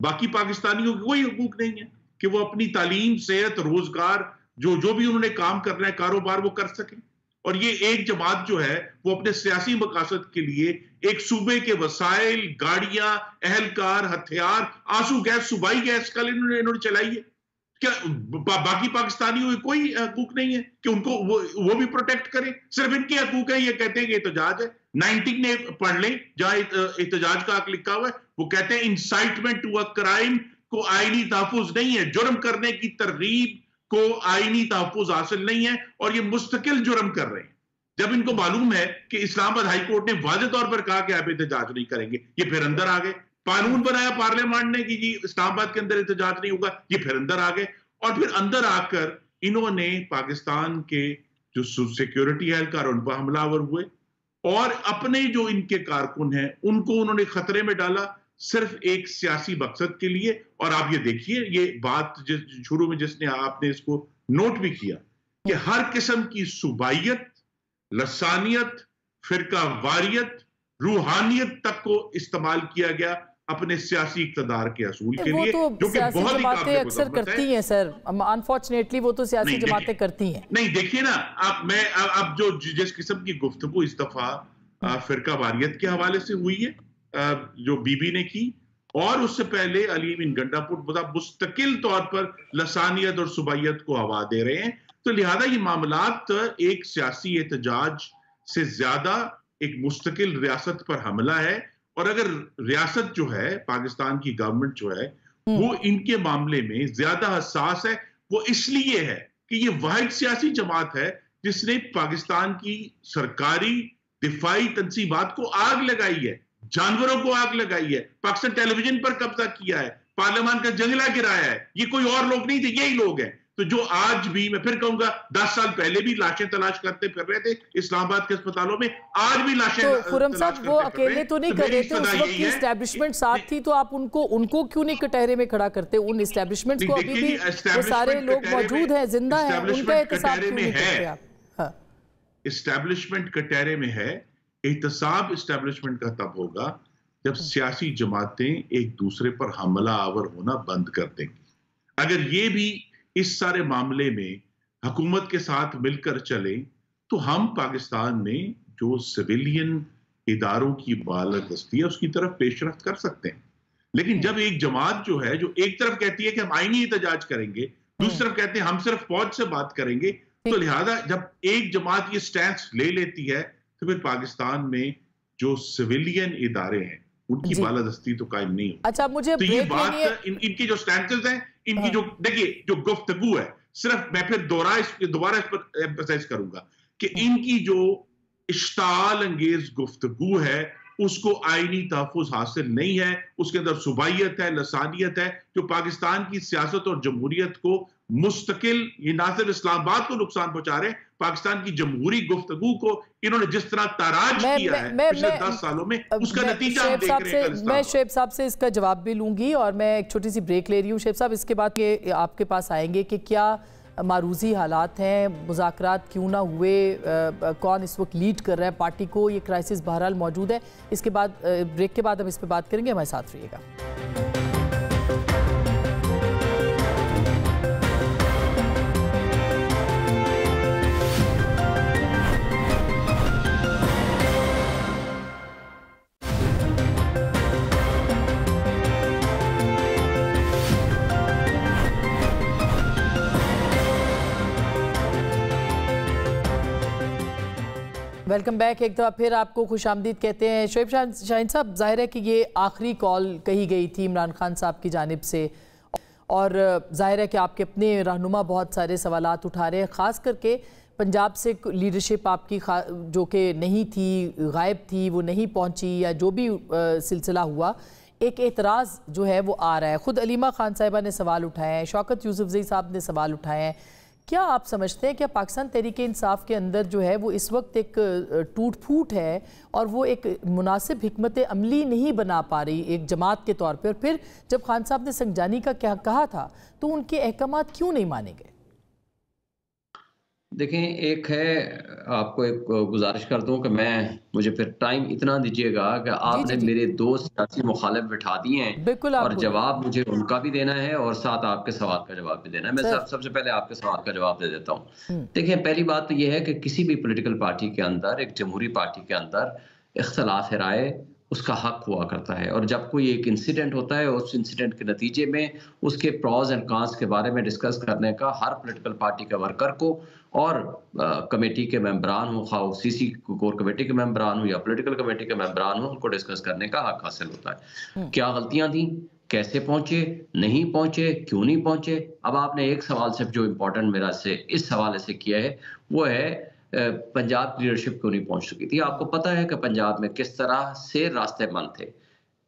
Speaker 7: बाकी पाकिस्तानियों की कोई हकूक नहीं है कि वो अपनी तालीम, सेहत, रोजगार, जो भी उन्होंने काम करना है, कारोबार, वो कर सकें। और ये एक जमात जो है वो अपने सियासी मकासद के लिए एक सूबे के वसाइल, गाड़ियां, एहलकार, हथियार, आंसू गैस, सूबाई गैस कल इन्होंने चलाई है। क्या बाकी पाकिस्तानियों की कोई हकूक नहीं है कि उनको वो भी प्रोटेक्ट करें? सिर्फ इनके हकूक है। ये कहते हैं कि एहतजाज है। 19 ने पढ़ लें जहां एहतजाज का हक लिखा हुआ है, वो कहते हैं इंसाइटमेंट टू अ क्राइम को आईनी तहफुज नहीं है, जुर्म करने की तरगीब को आईनी तहफुज हासिल नहीं है, और ये मुस्तकिल जुर्म कर रहे हैं। जब इनको मालूम है कि इस्लामाबाद हाई कोर्ट ने वाज़ेह तौर पर कहा कि आप एहतजाज नहीं करेंगे, ये फिर अंदर आ गए। कानून बनाया पार्लियामेंट ने कि जी इस्लामाबाद के अंदर एहतजाज नहीं होगा, ये फिर अंदर आ गए। और फिर अंदर आकर इन्होंने पाकिस्तान के जो सिक्योरिटी एहलकार उन पर हमलावर हुए, और अपने जो इनके कारकुन हैं उनको उन्होंने खतरे में डाला। सिर्फ एक सियासी मकसद के लिए। और आप ये देखिए, ये बात शुरू में जिसने आपने इसको नोट भी किया कि हर किस्म की सूबाइयत, लसानियत, फिरका वारियत, रूहानियत तक को इस्तेमाल किया गया अपने सियासी इक़्तिदार के असूल के लिए,
Speaker 1: तो
Speaker 7: जो कि बहुत ही
Speaker 1: जमातें अक्सर करती हैं सर, अनफॉर्चुनेटली वो तो सियासी जमातें करती हैं।
Speaker 7: नहीं देखिए ना, अब जो जिस किस्म की गुफ्तगू इस दफा फिरका वारियत के हवाले से हुई है, जो बीबी ने की, और उससे पहले अली अमीन गंडापुर मुस्तकिल तौर पर लसानियत और सुबाइयत को हवा दे रहे हैं। तो लिहाजा ये मामलात एक सियासी एहतजाज से ज्यादा एक मुस्तकिल रियासत पर हमला है। और अगर रियासत जो है, पाकिस्तान की गवर्नमेंट जो है, वो इनके मामले में ज्यादा हसास है, वो इसलिए है कि ये वाहिद सियासी जमात है जिसने पाकिस्तान की सरकारी दिफाई तंसीबात को आग लगाई है, जानवरों को आग लगाई है, पाकिस्तान टेलीविजन पर कब्जा किया है, पार्लियामान का जंगला गिराया है। ये कोई और लोग नहीं थे, यही लोग हैं। तो जो आज भी, मैं फिर कहूंगा, 10 साल पहले भी लाशें तलाश करते फिर रहे थे इस्लामाबाद के अस्पतालों में, आज भी लाशें
Speaker 1: तो खुर्रम साहब वो अकेले तो नहीं कर रहे थे, उस वक्त की एस्टैब्लिशमेंट साथ थी, तो आप उनको क्यों नहीं कटहरे में खड़ा करते? उन एस्टैब्लिशमेंट्स को अभी भी वो सारे लोग मौजूद हैं, जिंदा हैं, उनका एहतसाब क्यों नहीं करते आप?
Speaker 7: एस्टैब्लिशमेंट कटहरे में है, एहतसाब एस्टैब्लिशमेंट का तब होगा जब सियासी जमातें एक दूसरे पर हमला आवर होना बंद कर देंगी। अगर ये भी इस सारे मामले में हुकूमत के साथ मिलकर चले तो हम पाकिस्तान में जो सिविलियन इदारों की बालादस्ती है उसकी तरफ पेशरफ्त कर सकते हैं। लेकिन जब एक जमात जो है, जो एक तरफ कहती है कि हम आईनी एहतजाज करेंगे, दूसरी तरफ कहते हैं हम सिर्फ फौज से बात करेंगे, तो लिहाजा जब एक जमात ये स्टैंड ले लेती है तो फिर पाकिस्तान में जो सिविलियन इदारे हैं उनकी बालादस्ती तो कायम नहीं होगी।
Speaker 1: अच्छा, मुझे
Speaker 7: तो ये बात इनकी जो स्टैंडर्ड्स हैं, इनकी जो, देखिए, जो गुफ्तगू है, सिर्फ मैं फिर दोबारा इस पर एम्फसाइज करूंगा कि इनकी जो इश्ताल अंगेज गुफ्तगू है उसको आईनी तहफ़्फ़ुज़ हासिल नहीं है, उसके अंदर सुबाइयत है, लसानियत है, जो पाकिस्तान की सियासत और जमहूरियत को मुस्तकिल, ये ना सिर्फ इस्लामाबाद को नुकसान पहुंचा रहे, पाकिस्तान की जमहूरी गुफ्तगू को इन्होंने जिस तरह ताराज किया है पिछले 10 सालों में, उसका नतीजा हम देख रहे हैं।
Speaker 1: मैं शेब साहब से इसका जवाब भी लूंगी और मैं एक छोटी सी ब्रेक ले रही हूँ। शेब साहब, इसके बाद ये आपके पास आएंगे कि क्या मारूजी हालात हैं, मुज़ाकरात क्यों ना हुए, कौन इस वक्त लीड कर रहा है पार्टी को, ये क्राइसिस बहरहाल मौजूद है। इसके बाद ब्रेक के बाद हम इस पर बात करेंगे, हमारे साथ रहिएगा। Welcome back. एक दफ़ा फिर आपको खुशामदीद कहते हैं। शोएब शाहीन साहब, जाहिर है कि ये आखिरी कॉल कही गई थी इमरान खान साहब की जानिब से, और जाहिर है कि आपके अपने रहनुमा बहुत सारे सवालात उठा रहे हैं, ख़ास करके पंजाब से लीडरशिप आपकी जो कि नहीं थी, गायब थी, वो नहीं पहुंची, या जो भी सिलसिला हुआ, एक एतराज़ जो है वो आ रहा है। ख़ुद अलीमा खान साहिबा ने सवाल उठाए हैं, शौकत यूसुफजई साहब ने सवाल उठाए हैं। क्या आप समझते हैं कि पाकिस्तान तहरीक इंसाफ के अंदर जो है वो इस वक्त एक टूट फूट है और वो एक मुनासिब हिकमत अमली नहीं बना पा रही एक जमात के तौर पे? और फिर जब खान साहब ने संगजानी का क्या कहा था तो उनके अहकामात क्यों नहीं माने गए?
Speaker 5: देखें, एक है, आपको एक गुजारिश कर दूं कि मुझे फिर टाइम इतना दीजिएगा कि आपने मेरे 2 सियासी मुखालिफ बिठा दिए हैं और जवाब मुझे उनका भी देना है और साथ आपके सवाल का जवाब भी देना है। मैं सबसे पहले आपके सवाल का जवाब दे देता हूँ। देखिए, पहली बात तो यह है कि किसी भी पॉलिटिकल पार्टी के अंदर, एक जमहूरी पार्टी के अंदर, इख्तलाफ राय उसका हक हुआ करता है, और जब कोई एक इंसिडेंट होता है, उस इंसिडेंट के नतीजे में उसके प्रॉज एंड कॉन्स के बारे में डिस्कस करने का हर पॉलिटिकल पार्टी के वर्कर को और कमेटी के मेंबरान हो, खा सीसी कोर कमेटी के मेंबरान हो या पॉलिटिकल कमेटी के मेंबरान हो, उनको डिस्कस करने का हक हासिल होता है। क्या गलतियां थी, कैसे पहुंचे, नहीं पहुंचे, क्यों नहीं पहुंचे? अब आपने एक सवाल सिर्फ जो इम्पोर्टेंट मेरा से इस हवाले से किया है वो है पंजाब की लीडरशिप क्यों नहीं पहुंच चुकी थी। आपको पता है कि पंजाब में किस तरह से रास्ते बंद थे,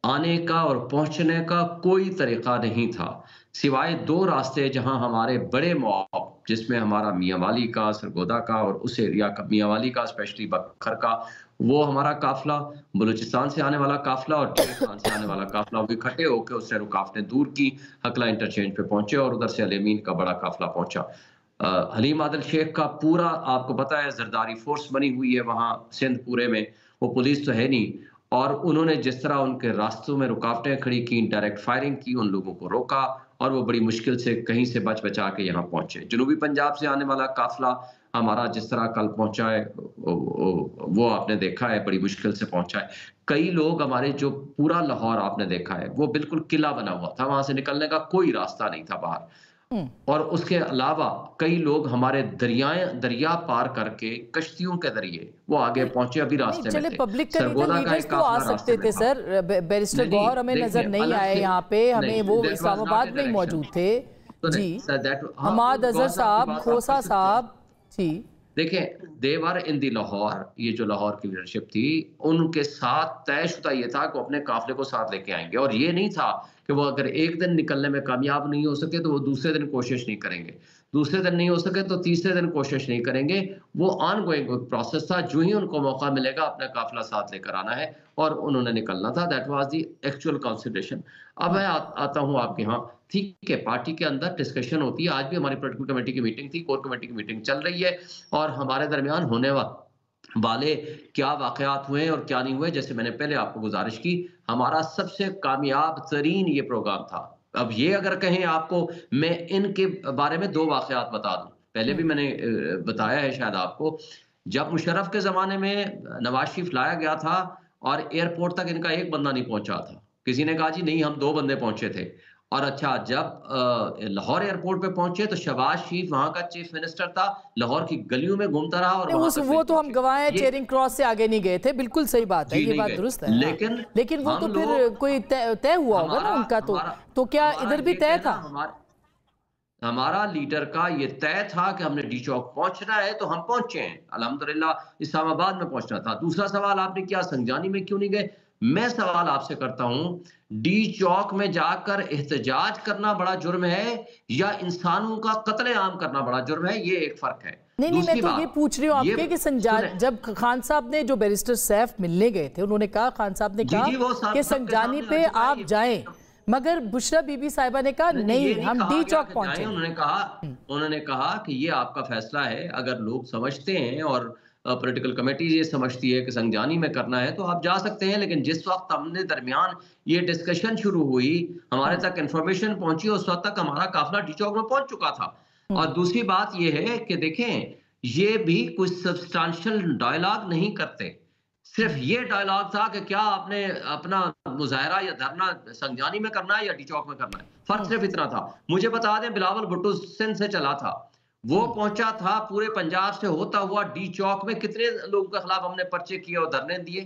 Speaker 5: आने का और पहुंचने का कोई तरीका नहीं था, सिवाय 2 रास्ते जहां हमारे बड़े मौक़ जिसमें हमारा मियांवाली का, सरगोदा का और उस एरिया का, मियांवाली का स्पेशली बखर का, वो हमारा काफिला, बलूचिस्तान से आने वाला काफिला और खान से आने वाला काफिला, वो इकट्ठे होकर उससे रुकावटें दूर की, हकला इंटरचेंज पे पहुंचे और उधर से अल-अमीन का बड़ा काफिला पहुंचा। हलीम आदिल शेख का पूरा आपको पता है जरदारी फोर्स बनी हुई है वहाँ सिंध पूरे में, वो पुलिस तो है नहीं, और उन्होंने जिस तरह उनके रास्तों में रुकावटें खड़ी की, डायरेक्ट फायरिंग की, उन लोगों को रोका और वो बड़ी मुश्किल से कहीं से बच बचा के यहाँ पहुंचे। जनूबी पंजाब से आने वाला काफिला हमारा जिस तरह कल पहुंचा है वो आपने देखा है, बड़ी मुश्किल से पहुंचा है। कई लोग हमारे, जो पूरा लाहौर आपने देखा है वो बिल्कुल किला बना हुआ था, वहां से निकलने का कोई रास्ता नहीं था बाहर, और उसके अलावा कई लोग हमारे दरिया पार करके कश्तियों के जरिए वो आगे पहुंचे, अभी रास्ते में थे।
Speaker 1: पब्लिक लीडर्स तो आ सकते थे सर, बैरिस्टर गौहर हमें नजर नहीं आए यहाँ पे, हमें वो इस्लामाबाद में ही मौजूद थे जी। हमाद अजहर साहब, खोसा साहब जी,
Speaker 5: देखिए देवर इन दी लाहौर, ये जो लाहौर की लीडरशिप थी उनके साथ तयशुदा ये था कि वो अपने काफिले को साथ लेके आएंगे, और ये नहीं था कि वो अगर एक दिन निकलने में कामयाब नहीं हो सके तो वो दूसरे दिन कोशिश नहीं करेंगे, दूसरे दिन नहीं हो सके तो तीसरे दिन कोशिश नहीं करेंगे। वो ऑन गोइंग प्रोसेस था, जो ही उनको मौका मिलेगा अपना काफिला साथ लेकर आना है और उन्होंने निकलना था। That was the actual consideration. अब मैं आता हूँ आपके यहाँ, ठीक है, पार्टी के अंदर डिस्कशन होती है, आज भी हमारी पॉलिटिकल कमेटी की मीटिंग थी, कोर कमेटी की मीटिंग चल रही है, और हमारे दरमियान होने वाले क्या वाकयात हुए और क्या नहीं हुए, जैसे मैंने पहले आपको गुजारिश की, हमारा सबसे कामयाब तरीन ये प्रोग्राम था। अब ये अगर कहें आपको, मैं इनके बारे में 2 वाकयात बता दूं, पहले भी मैंने बताया है शायद आपको, जब मुशर्रफ के जमाने में नवाज शरीफ लाया गया था और एयरपोर्ट तक इनका एक बंदा नहीं पहुंचा था, किसी ने कहा जी नहीं हम 2 बंदे पहुंचे थे, और अच्छा जब लाहौर एयरपोर्ट पे पहुंचे तो शहबाज शरीफ वहां का चीफ मिनिस्टर था, लाहौर की गलियों में घूमता रहा, और
Speaker 1: वो तो हम गवाह हैं, चेयरिंग क्रॉस से आगे नहीं गए थे, बिल्कुल सही बात है, ये बात दुरुस्त है, लेकिन वो तो फिर कोई तय हुआ होगा ना उनका, तो क्या इधर भी तय था?
Speaker 5: हमारा लीडर का ये तय था कि हमने डी चौक पहुंचना है, तो हम पहुंचे हैं अल्हम्दुलिल्लाह, इस्लामाबाद में पहुंचना था। दूसरा सवाल आपने किया संजानी में क्यों नहीं गए, मैं सवाल आपसे करता हूं, डी चौक में जाकर एहतजाज करना बड़ा जुर्म है या इंसानों का कत्लेआम करना बड़ा जुर्म है, ये एक फर्क है।
Speaker 1: नहीं, मैं तो ये पूछ रही हूँ आपके कि जब खान साहब ने, जो बैरिस्टर सैफ मिलने गए थे, उन्होंने कहा, खान साहब ने कहा कि संजानी पे आप जाएं, मगर बुशरा बीबी साहिबा ने कहा नहीं, हम डी चौक पहुंचे।
Speaker 5: उन्होंने कहा कि ये आपका फैसला है, अगर लोग समझते हैं और पॉलिटिकल कमेटी ये समझती है कि संजानी में करना है तो आप जा सकते हैं, लेकिन जिस वक्त हमने दरमियान ये डिस्कशन शुरू हुई, हमारे तक इंफॉर्मेशन पहुंची, उस वक्त तक हमारा काफिला डी चौक में पहुंच चुका था। और दूसरी बात ये है कि देखें, ये भी कुछ सब्सटेंशियल डायलॉग नहीं करते, सिर्फ ये डायलॉग था कि क्या आपने अपना मुजाहरा या धरना संजानी में करना है या डी चौक में करना है, फर्क सिर्फ इतना था। मुझे बता दें, बिलावल भुट्टो सिंध से चला था, वो पहुंचा था पूरे पंजाब से होता हुआ डी चौक में, कितने लोगों के खिलाफ हमने पर्चे किए और धरने दिए,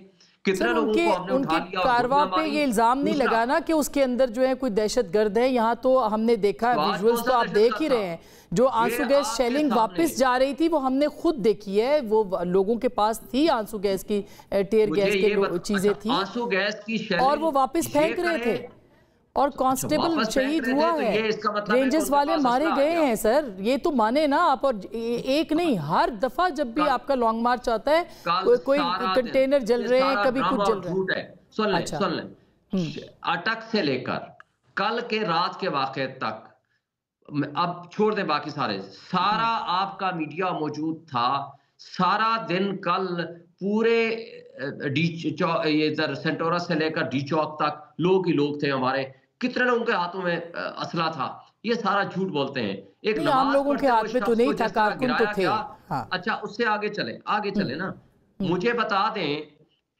Speaker 5: कितने लोगों को हमने उठा लिया।
Speaker 1: कारवां पे ये इल्जाम नहीं लगाना कि उसके अंदर जो है कोई दहशतगर्द है, यहाँ तो हमने देखा, विजुअल्स तो आप देख ही रहे हैं, जो आंसू गैस शेलिंग वापस जा रही थी वो हमने खुद देखी है, वो लोगों के पास थी आंसू गैस की, टेयर गैस की चीजें थी,
Speaker 5: आंसू गैस की,
Speaker 1: और वो वापस फेंक रहे थे, और कांस्टेबल शहीद हुआ है, रेंजर्स वाले मारे गए हैं सर, ये तो माने ना आप। और एक नहीं, हर दफा जब भी आपका लॉन्ग मार्च आता है, कोई कंटेनर जल रहे हैं, कभी कुछ जल रहा है।
Speaker 5: सुन लें, अटक से लेकर कल के रात के वाक़े तक, अब छोड़ दें बाकी सारा आपका मीडिया मौजूद था, सारा दिन कल पूरे इधर सेंटोरा से लेकर डी चौक तक लोग ही लोग थे हमारे, कितने लोगों के हाथों में असला था, ये सारा झूठ बोलते हैं। एक
Speaker 1: आम लोगों के हाथ में तो नहीं था, कारकुन तो थे।
Speaker 5: हाँ। अच्छा, उससे आगे चले ना, मुझे बता दें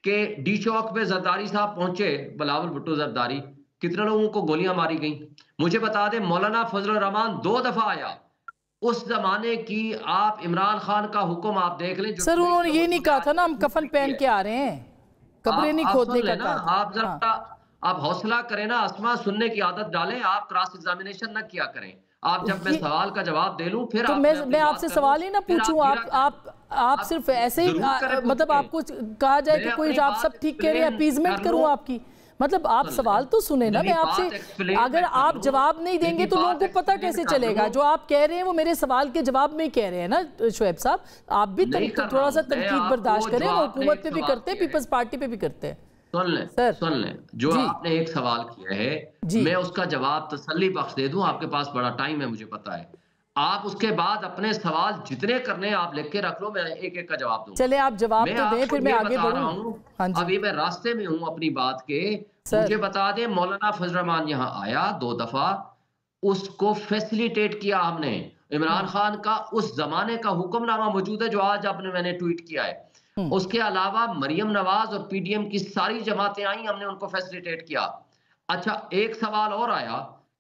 Speaker 5: कि डी चौक पे जरदारी साहब पहुंचे, बिलावल भुट्टो जरदारी, कितने लोगों को गोलियां मारी गई। मुझे बता दें, मौलाना फजल रहमान 2 दफा आया, उस जमाने की आप इमरान खान का हुक्म आप देख लें।
Speaker 1: सर उन्होंने ये नहीं कहा था ना हम कफन पहन के आ रहे हैं, कब्रें नहीं खोदने का कहा।
Speaker 5: आप जरा आप हौसला करें ना, असमा, सुनने की आदत डालें, आप क्रॉस एग्जामिनेशन ना किया करें। आप जब मैं सवाल का जवाब दे लूं फिर
Speaker 1: तो मैं आपसे सवाल ही ना पूछूं, आप सिर्फ ऐसे ही मतलब आपको कहा जाए कि कोई आप सब ठीक कह रहे हैं, अपीजमेंट करूं आपकी, मतलब आप सवाल तो सुने ना, मैं आपसे, अगर आप जवाब नहीं देंगे तो लोगों को पता कैसे चलेगा? जो आप कह रहे हैं वो मेरे सवाल के जवाब में कह रहे हैं ना शोएब साहब, आप भी थोड़ा सा तनकीद बर्दाश्त करें, वो हुकूमत पे भी करते हैं, पीपल्स पार्टी पे भी करते हैं।
Speaker 5: सुन लें जो आपने एक सवाल किया है, मैं उसका जवाब तसल्ली बख्श दे दूं, आपके पास बड़ा टाइम है मुझे पता है, आप उसके बाद अपने सवाल जितने करने आप लिख के रख लो, मैं एक एक का जवाब दूंगा।
Speaker 1: चले आप जवाब तो दें, फिर मैं आगे बढ़ूं। हाँ जी,
Speaker 5: अभी मैं रास्ते में हूं अपनी बात के, मुझे बता दें मौलाना फजल रहमान यहाँ आया 2 दफा, उसको फैसिलिटेट किया हमने। इमरान खान का उस जमाने का हुक्मनामा मौजूद है जो आज मैंने ट्वीट किया है। उसके अलावा मरियम नवाज और पीडीएम की सारी जमातें आई, हमने उनको फैसिलिटेट किया। अच्छा, एक सवाल और आया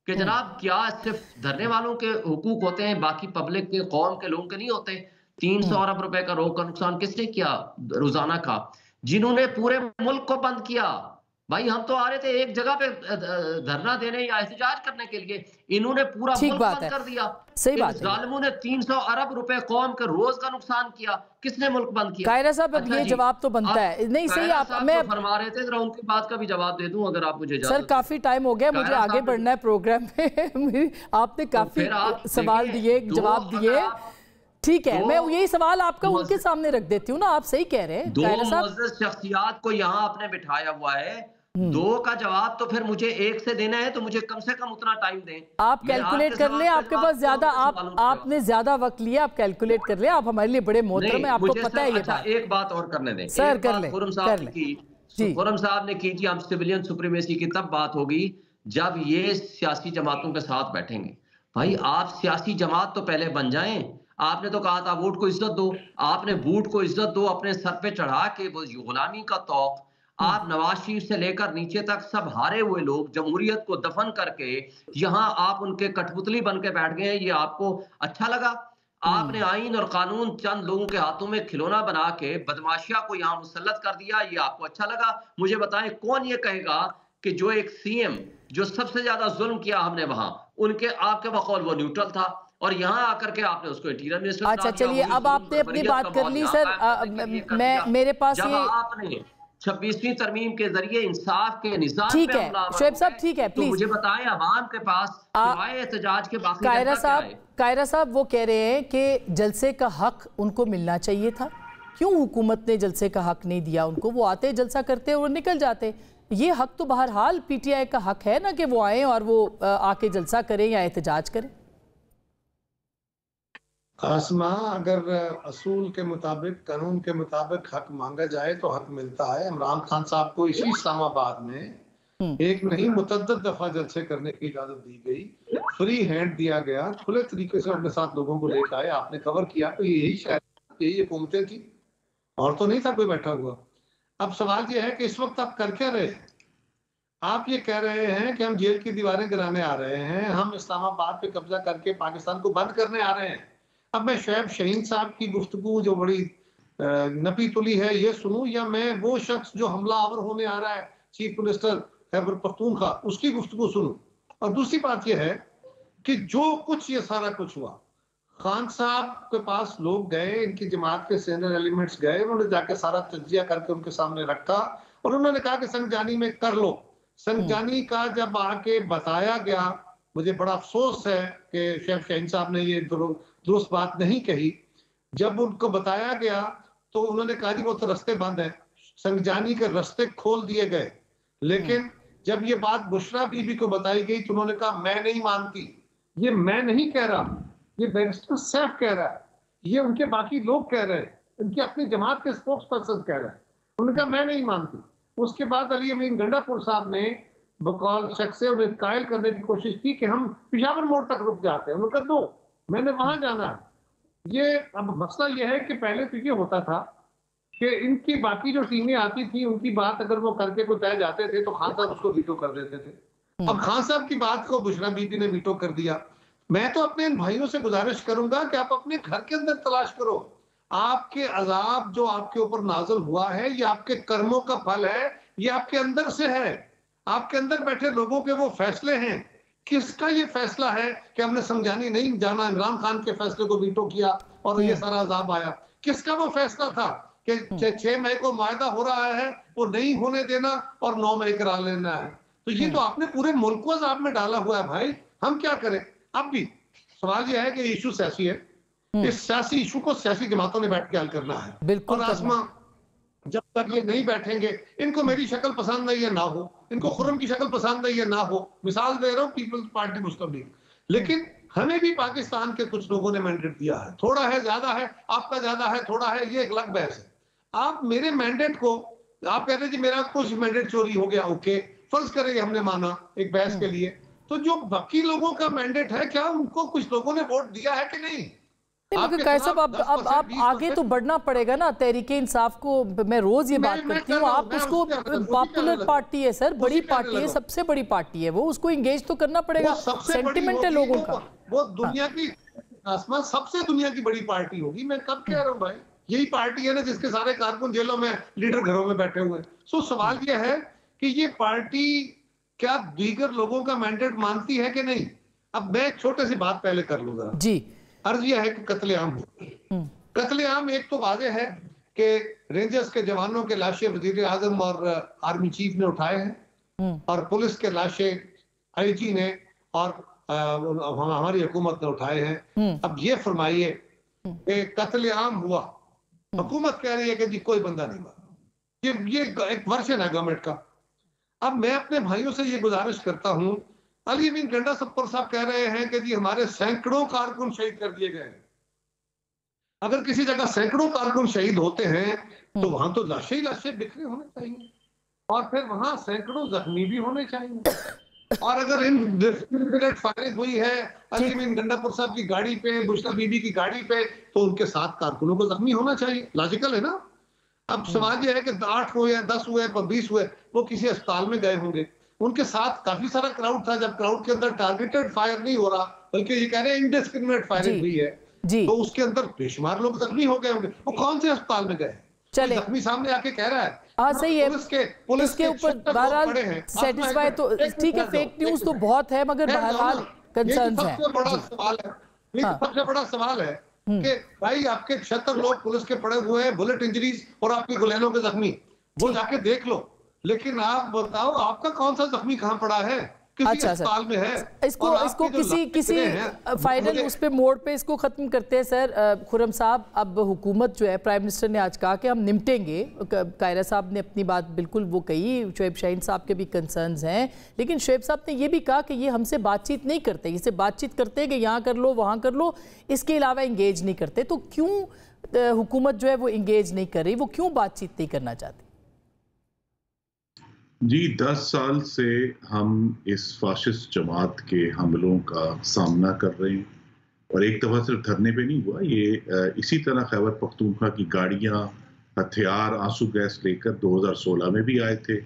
Speaker 5: कि जनाब क्या सिर्फ धरने वालों के हुकूक होते हैं, बाकी पब्लिक के, कौम के लोगों के नहीं होते? 300 अरब रुपए का रोग का नुकसान किसने किया रोजाना का? जिन्होंने पूरे मुल्क को बंद किया। भाई हम तो आ रहे थे एक जगह पे धरना देने या एहतजाज करने के लिए, इन्होंने पूरा मुल्क बंद कर दिया।
Speaker 1: सही बात है।
Speaker 5: जालिमों ने 300 अरब रुपए कौम के रोज का नुकसान किया, किसने मुल्क बंद किया?
Speaker 1: कायरा साहब, अब ये जवाब तो बनता है नहीं? सही, आप मैं
Speaker 5: फरमा रहे थे, जरा उनकी बात का भी जवाब दे दूं अगर आप मुझे।
Speaker 1: सर काफी टाइम हो गया, मुझे आगे बढ़ना है प्रोग्राम में। आपने काफी सवाल दिए, जवाब दिए, ठीक है, मैं यही सवाल आपका उनके सामने रख देती हूँ ना। आप सही कह रहे हैं कायरा साहब,
Speaker 5: 2 शख्सियात को यहाँ आपने बिठाया हुआ है, 2 का जवाब तो फिर मुझे 1 से देना है, तो मुझे कम से कम उतना टाइम दें।
Speaker 1: आप कैलकुलेट कर लें, आपके पास ज्यादा, आपने ज्यादा वक्त लिया, आप कैलकुलेट कर लें, आप हमारे लिए बड़े मोहतरम हैं, आपको पता है ये बात।
Speaker 5: एक बात और करने दें
Speaker 1: सर, कर लें।
Speaker 5: खुरम साहब ने की थी, हम सिविलियन सुप्रीमेसी की तब बात होगी जब ये सियासी जमातों के साथ बैठेंगे। भाई आप सियासी जमात तो पहले बन जाएं। आपने तो कहा था वोट को इज्जत दो, आपने वोट को इज्जत दो, अपने सर पे चढ़ा के वो गुलामी का तौक, आप नवाज शरीफ से लेकर नीचे तक सब हारे हुए लोग जमहूरियत को दफन करके यहाँ आप उनके कठपुतली बन के बैठ गए। ये आपको अच्छा लगा? आपने आईन और कानून चंद लोगों के हाथों में खिलौना बना के बदमाशिया को यहाँ मुसल्लत कर दिया, ये आपको अच्छा लगा? मुझे बताएं कौन ये कहेगा कि जो एक सीएम जो सबसे ज्यादा जुल्म किया हमने वहां, उनके आपके बकौल वो न्यूट्रल था, और यहाँ आकर के आपने उसको इंटीरियर मिनिस्टर।
Speaker 1: अच्छा चलिए, अब आपने अपनी बात कर ली सर, मैं मेरे पास ये
Speaker 5: आपने 26वीं तरमीम के जरिए इंसाफ के निज़ाम
Speaker 1: ठीक है शोएब साहब, ठीक है, प्लीज
Speaker 5: मुझे बताएं अवाम के पास सिवाय एहतजाज के बाकी
Speaker 1: कायरा साहब वो कह रहे हैं कि जलसे का हक उनको मिलना चाहिए था, क्यों हुकूमत ने जलसे का हक नहीं दिया उनको? वो आते जलसा करते और निकल जाते। ये हक तो बहरहाल पीटीआई का हक है ना कि वो आए और वो आके जलसा करें या एहतजाज करें।
Speaker 6: आसमा, अगर असूल के मुताबिक, कानून के मुताबिक हक मांगा जाए तो हक मिलता है। इमरान खान साहब को इसी इस्लामाबाद में एक नहीं मुतद्दद दफा जलसे करने की इजाजत दी गई, फ्री हैंड दिया गया, खुले तरीके से अपने साथ लोगों को लेकर आए, आपने कवर किया, तो यही शायद यही हुकूमतें थी, और तो नहीं था कोई बैठा हुआ। अब सवाल यह है कि इस वक्त आप कर क्या रहे हैं? आप ये कह रहे हैं कि हम जेल की दीवारें गिराने आ रहे हैं, हम इस्लामाबाद पे कब्जा करके पाकिस्तान को बंद करने आ रहे हैं। अब मैं शोएब शाहीन साहब की गुफ्तगू जो बड़ी नपी तुली है ये सुनूं, या मैं वो शख्स जो हमलावर होने आ रहा है चीफ मिनिस्टर खैबर पख्तूनख्वा उसकी गुफ्तगू सुनूं? और दूसरी बात यह है कि जो कुछ ये सारा कुछ हुआ, खान साहब के पास लोग गए, इनकी जमात के सीनियर एलिमेंट्स गए, उन्होंने जाके सारा तज्जिया करके उनके सामने रखा और उन्होंने कहा कि संगजानी में कर लो। संगजानी का जब आके बताया गया, मुझे बड़ा अफसोस है कि शोएब शाहीन साहब ने ये दुरुस्त बात नहीं कही। जब उनको बताया गया तो उन्होंने कहा जी वो तो रास्ते बंद है, संगजानी के रास्ते खोल दिए गए। लेकिन जब ये बात बुशरा बीबी को बताई गई तो उन्होंने कहा मैं नहीं मानती। ये मैं नहीं कह रहा, ये बैरिस्टर सैफ कह रहा है, ये उनके बाकी लोग कह रहे हैं, उनकी अपनी जमात के स्पोक्स पर्सन कह रहे हैं। उन्होंने कहा मैं नहीं मानती। उसके बाद अली अमीन गंडापुर साहब ने बकौल शख्स से उन्हें कायल करने की कोशिश की कि हम पिशावर मोड़ तक रुक जाते हैं। उन्होंने कहा दो, मैंने वहां जाना है। ये अब मसला ये है कि पहले तो ये होता था कि इनकी बाकी जो टीमें आती थी उनकी बात अगर वो करके कोई तय जाते थे तो खान साहब उसको वीटो कर देते थे। अब खान साहब की बात को बुशरा बीबी ने वीटो कर दिया। मैं तो अपने इन भाइयों से गुजारिश करूंगा कि आप अपने घर के अंदर तलाश करो। आपके अजाब जो आपके ऊपर नाजल हुआ है ये आपके कर्मों का फल है, ये आपके अंदर से है। आपके अंदर बैठे लोगों के वो फैसले हैं। किसका ये फैसला है कि हमने संगजानी नहीं जाना, इमरान खान के फैसले को वीटो किया और ये सारा अजाब आया? किसका वो फैसला था कि 6 मई को मायदा हो रहा है, वो नहीं होने देना और 9 मई करा लेना है। तो ये तो आपने पूरे मुल्क को अजाब में डाला हुआ है भाई, हम क्या करें? अब भी सवाल यह है कि इशू सियासी है, इस सियासी इशू को सियासी जमातों ने बैठ के हल करना है।
Speaker 1: बिल्कुल।
Speaker 6: और आसमा जब तक ये नहीं बैठेंगे, इनको मेरी शक्ल पसंद है या ना हो, इनको खुर्रम की शक्ल पसंद है या ना हो, मिसाल दे रहा हूँ पीपल्स पार्टी मुस्लिम लीग, लेकिन हमें भी पाकिस्तान के कुछ लोगों ने मैंडेट दिया है, थोड़ा है ज्यादा है, आपका ज्यादा है थोड़ा है, ये एक अलग बहस है। आप मेरे मैंडेट को आप कहते हैं जी मेरा कुछ मैंडेट चोरी हो गया, ओके, फर्ज करें हमने माना एक बहस के लिए, तो जो बाकी लोगों का मैंडेट है क्या उनको कुछ लोगों ने वोट दिया है कि नहीं?
Speaker 1: मगर कैसे साहब अब आगे तो बढ़ना पड़ेगा ना। तहरीके इंसाफ को मैं रोज ये बात करती हूँ, आप उसको पॉपुलर पार्टी है सर, बड़ी पार्टी है, सबसे बड़ी पार्टी है, वो उसको एंगेज तो करना पड़ेगा, सेंटिमेंट है लोगों का।
Speaker 6: वो दुनिया की आसमान सबसे दुनिया की बड़ी पार्टी होगी, मैं कब कह रहा हूँ भाई, यही पार्टी है ना जिसके सारे कारकुन जेलों में, लीडर घरों में बैठे हुए हैं। सो सवाल यह है कि ये पार्टी क्या दीगर लोगों का मैंडेट मानती है कि नहीं? अब मैं एक छोटे सी बात पहले कर लूंगा जी। अर्ज यह है कि कत्लेआम हो, कत्लेआम एक तो वाज़ेह है कि रेंजर्स के जवानों के लाशें वजीर आजम और आर्मी चीफ ने उठाए हैं और पुलिस के लाशें आईजी ने और हमारी हुकूमत ने उठाए हैं। अब ये फरमाइए कि कत्लेआम हुआ, हुकूमत कह रही है कि जी कोई बंदा नहीं मारा, ये एक वर्जन है गवर्नमेंट का। अब मैं अपने भाइयों से ये गुजारिश करता हूं, अली अमीन गंडा सप्पर साहब कह रहे हैं कि जी हमारे सैकड़ों कारकुन शहीद कर दिए गए। अगर किसी जगह सैकड़ों कारकुन शहीद होते हैं तो वहां तो लाशें ही लाशें बिखरे होने चाहिए और फिर वहां सैकड़ों जख्मी भी होने चाहिए। और अगर इनडिस्क्रिमिनेट फायरिंग हुई है अली अमीन गंडापुर साहब की गाड़ी पे, बुशरा बीबी की गाड़ी पे, तो उनके 7 कारकुनों को जख्मी होना चाहिए, लॉजिकल है ना। अब सवाल यह है कि 8 हुए, 10 हुए, 20 हुए, वो किसी अस्पताल में गए होंगे, उनके साथ काफी सारा क्राउड था, जब क्राउड के अंदर टारगेटेड फायर नहीं हो रहा बल्कि ये कह रहे हैं इनडिस्क्रिमिनेट फायरिंग हुई है, तो उसके अंदर बेशुमार लोग जख्मी हो गए होंगे। वो कौन से अस्पताल में गए? चले जख्मी सामने आके कह रहा है
Speaker 1: हाँ सही है, पुलिस के ऊपर बहरहाल सेटिस्फाई तो ठीक है, फेक न्यूज तो बहुत है मगर बहरहाल कंसर्न्स हैं।
Speaker 6: सबसे बड़ा सवाल है, सबसे बड़ा सवाल है कि भाई आपके 76 लोग पुलिस के पड़े हुए हैं, बुलेट इंजरीज, और आपके गुलैनों के जख्मी, वो जाके देख लो, लेकिन आप बताओ आपका कौन सा जख्मी कहाँ पड़ा है? किसी अस्पताल में है?
Speaker 1: इसको किसी फाइनल उस पे मोड़ पे इसको खत्म करते हैं सर। खुर्रम साहब, अब हुकूमत जो है, प्राइम मिनिस्टर ने आज कहा कि हम निपटेंगे, कायरा साहब ने अपनी बात बिल्कुल वो कही, शोएब शाहीन साहब के भी कंसर्न्स हैं, लेकिन शोएब साहब ने ये भी कहा कि ये हमसे बातचीत नहीं करते, इससे बातचीत करते हैं कि यहाँ कर लो वहाँ कर लो, इसके अलावा इंगेज नहीं करते। तो क्यों हुकूमत जो है वो इंगेज नहीं कर रही, वो क्यों बातचीत नहीं करना चाहती?
Speaker 7: जी 10 साल से हम इस फाशिस्ट जमात के हमलों का सामना कर रहे हैं और एक दफा सिर्फ धरने पे नहीं हुआ, ये इसी तरह खैबर पख्तूनख्वा की गाड़ियां, हथियार, आंसू गैस लेकर 2016 में भी आए थे,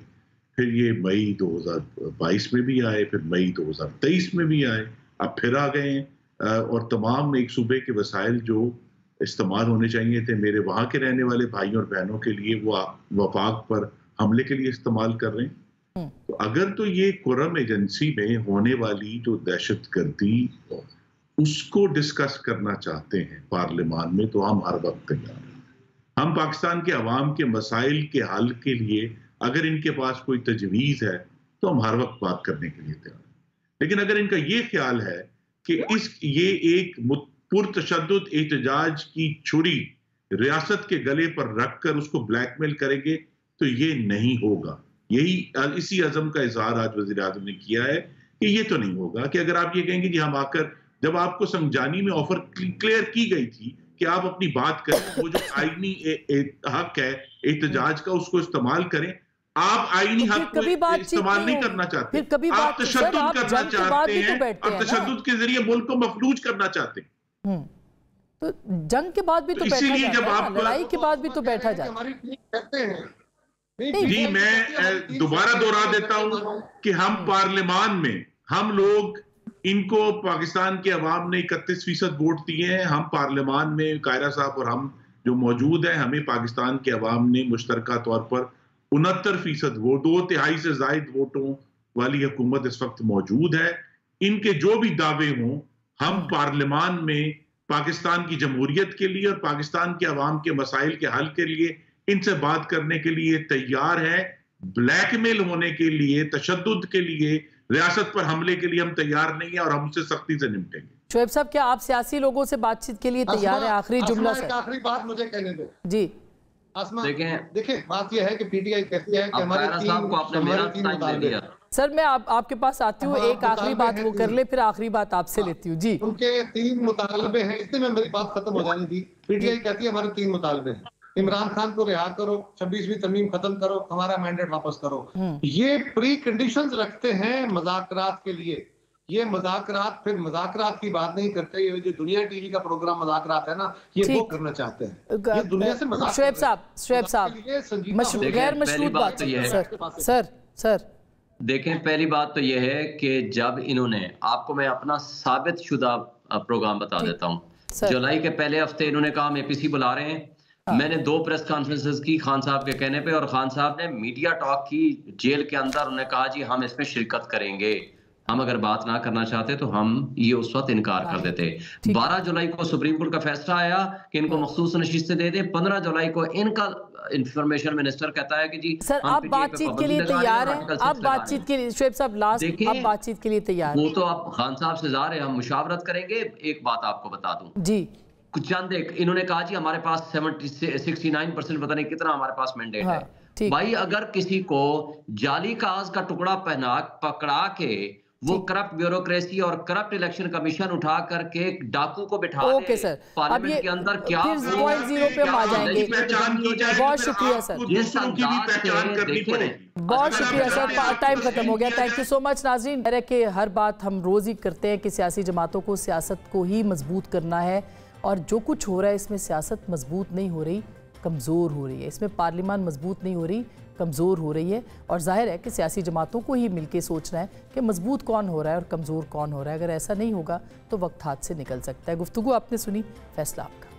Speaker 7: फिर ये मई 2022 में भी आए, फिर मई 2023 में भी आए, अब फिर आ गए हैं। और तमाम एक सूबे के वसाइल जो इस्तेमाल होने चाहिए थे मेरे वहाँ के रहने वाले भाइयों और बहनों के लिए, वो वफाक पर हमले के लिए इस्तेमाल कर रहे हैं। तो अगर तो ये खुर्रम एजेंसी में होने वाली जो दहशतगर्दी उसको डिस्कस करना चाहते हैं पार्लियामान में, तो हम हर वक्त तैयार हैं। हम पाकिस्तान के अवाम के मसाइल के हल के लिए अगर इनके पास कोई तजवीज़ है तो हम हर वक्त बात करने के लिए तैयार हैं। लेकिन अगर इनका ये ख्याल है कि ये एक पुरतशद्दुद एहतजाज की छुरी रियासत के गले पर रखकर उसको ब्लैकमेल करेंगे तो ये नहीं होगा। इसी अज़म का इजहार आज वज़ीर आज़म ने किया है कि ये तो नहीं होगा कि अगर आप ये कहेंगे कि हम आकर, जब आपको संजानी में ऑफर क्लियर की गई थी कि आप अपनी बात करें, वो जो आईनी हक है एहतजाज का उसको इस्तेमाल करें, आप आईनी हक को इस्तेमाल नहीं करना चाहते, आप तशद्दुद करना चाहते हैं और तशद्दुद के जरिए मुल्क को मफलूज करना चाहते हैं।
Speaker 1: तो जंग के बाद भी तो
Speaker 7: इसीलिए जब आप
Speaker 1: लड़ाई के बाद भी तो बैठा जाए।
Speaker 7: जी मैं दोबारा दोहरा देता हूं कि हम पार्लियामान में, हम लोग इनको पाकिस्तान के अवाम ने 31% वोट दिए हैं, हम पार्लियामान में कायरा साहब और हम जो मौजूद हैं, हमें पाकिस्तान के अवाम ने मुश्तरका तौर पर 69% वोट, 2/3 से जायद वोटों वाली हुकूमत इस वक्त मौजूद है। इनके जो भी दावे हों, हम पार्लियामान में पाकिस्तान की जमहूरियत के लिए और पाकिस्तान के अवाम के मसाइल के हल के लिए इनसे बात करने के लिए तैयार है, ब्लैकमेल होने के लिए, तशद्दुद के लिए, रियासत पर हमले के लिए हम तैयार नहीं है और हम उससे सख्ती से निपटेंगे।
Speaker 1: शोएब साहब, क्या आप सियासी लोगों से बातचीत के लिए तैयार हैं? आखिरी जुमला सर।
Speaker 6: आखिरी बात मुझे कहने दो
Speaker 1: जी।
Speaker 6: आसमा, देखिए बात यह है कि पीटीआई कहती है कि हमारे तीन मुतालबे।
Speaker 1: सर मैं आपके पास आती हूँ, एक आखिरी बात वो कर ले, फिर आखिरी बात आपसे लेती हूँ। जी।
Speaker 6: उनके 3 मुतालबे हैं, इसलिए मैं मेरी बात खत्म हो जानी थी। पीटीआई कहती है हमारे 3 मुतालबे हैं, इमरान खान को रिहा करो, 26वीं तरमीम खत्म करो, हमारा मैंडेट वापस करो। ये प्री कंडीशंस रखते हैं मुज़ाकरात के लिए। ये मुज़ाकरात फिर मुज़ाकरात की बात नहीं करते, ये जो दुनिया टीवी का प्रोग्राम मुज़ाकरात है ना, ये वो करना चाहते हैं। ये दुनिया से मज़ाक।
Speaker 1: शोएब साहब गैर मशरूत बात है। सर
Speaker 5: देखें, पहली बात तो यह है कि जब इन्होंने, आपको मैं अपना साबित शुदा प्रोग्राम बता देता हूँ। जुलाई के पहले हफ्ते इन्होंने कहा हम एपीसी बुला रहे हैं। मैंने 2 प्रेस कॉन्फ्रेंसेस की खान साहब के कहने पे, और खान साहब ने मीडिया टॉक की जेल के अंदर। उन्होंने कहा जी हम इसमें शिरकत करेंगे, हम अगर बात ना करना चाहते तो हम ये उस वक्त इनकार कर देते। 12 जुलाई को सुप्रीम कोर्ट का फैसला आया कि इनको मखसूस नशिस्तें दे दें। 15 जुलाई को इनका इंफॉर्मेशन मिनिस्टर कहता है कि जी
Speaker 1: सर आप बातचीत के लिए तैयार हैं? आप बातचीत के लिए, शोएब साहब लास्ट, आप बातचीत के लिए तैयार?
Speaker 5: वो तो आप खान साहब से जा रहे हैं, हम मुशावरत करेंगे। एक बात आपको बता दूं
Speaker 1: जी,
Speaker 5: कुछ चंद एक इन्होंने कहा जी हमारे पास 69% पता नहीं कितना हमारे पास मैंडेट है। भाई अगर किसी को जाली कागज का टुकड़ा पकड़ा के वो करप्ट ब्यूरोक्रेसी और करप्ट इलेक्शन कमीशन उठा करके डाकू को बिठा दे पार्लियामेंट के अंदर, क्या
Speaker 1: 0.0 पे हम आ जाएंगे। बहुत शुक्रिया सर, बहुत शुक्रिया सर, टाइम खत्म हो गया। Thank you so much. नाज़रीन, है कि हर बात हम रोज ही करते हैं कि सियासी जमातों को सियासत को ही मजबूत करना है, और जो कुछ हो रहा है इसमें सियासत मजबूत नहीं हो रही, कमज़ोर हो रही है। इसमें पार्लियामान मजबूत नहीं हो रही, कमज़ोर हो रही है। और जाहिर है कि सियासी जमातों को ही मिलके सोचना है कि मजबूत कौन हो रहा है और कमज़ोर कौन हो रहा है। अगर ऐसा नहीं होगा तो वक्त हाथ से निकल सकता है। गुफ्तगू आपने सुनी, फैसला आपका।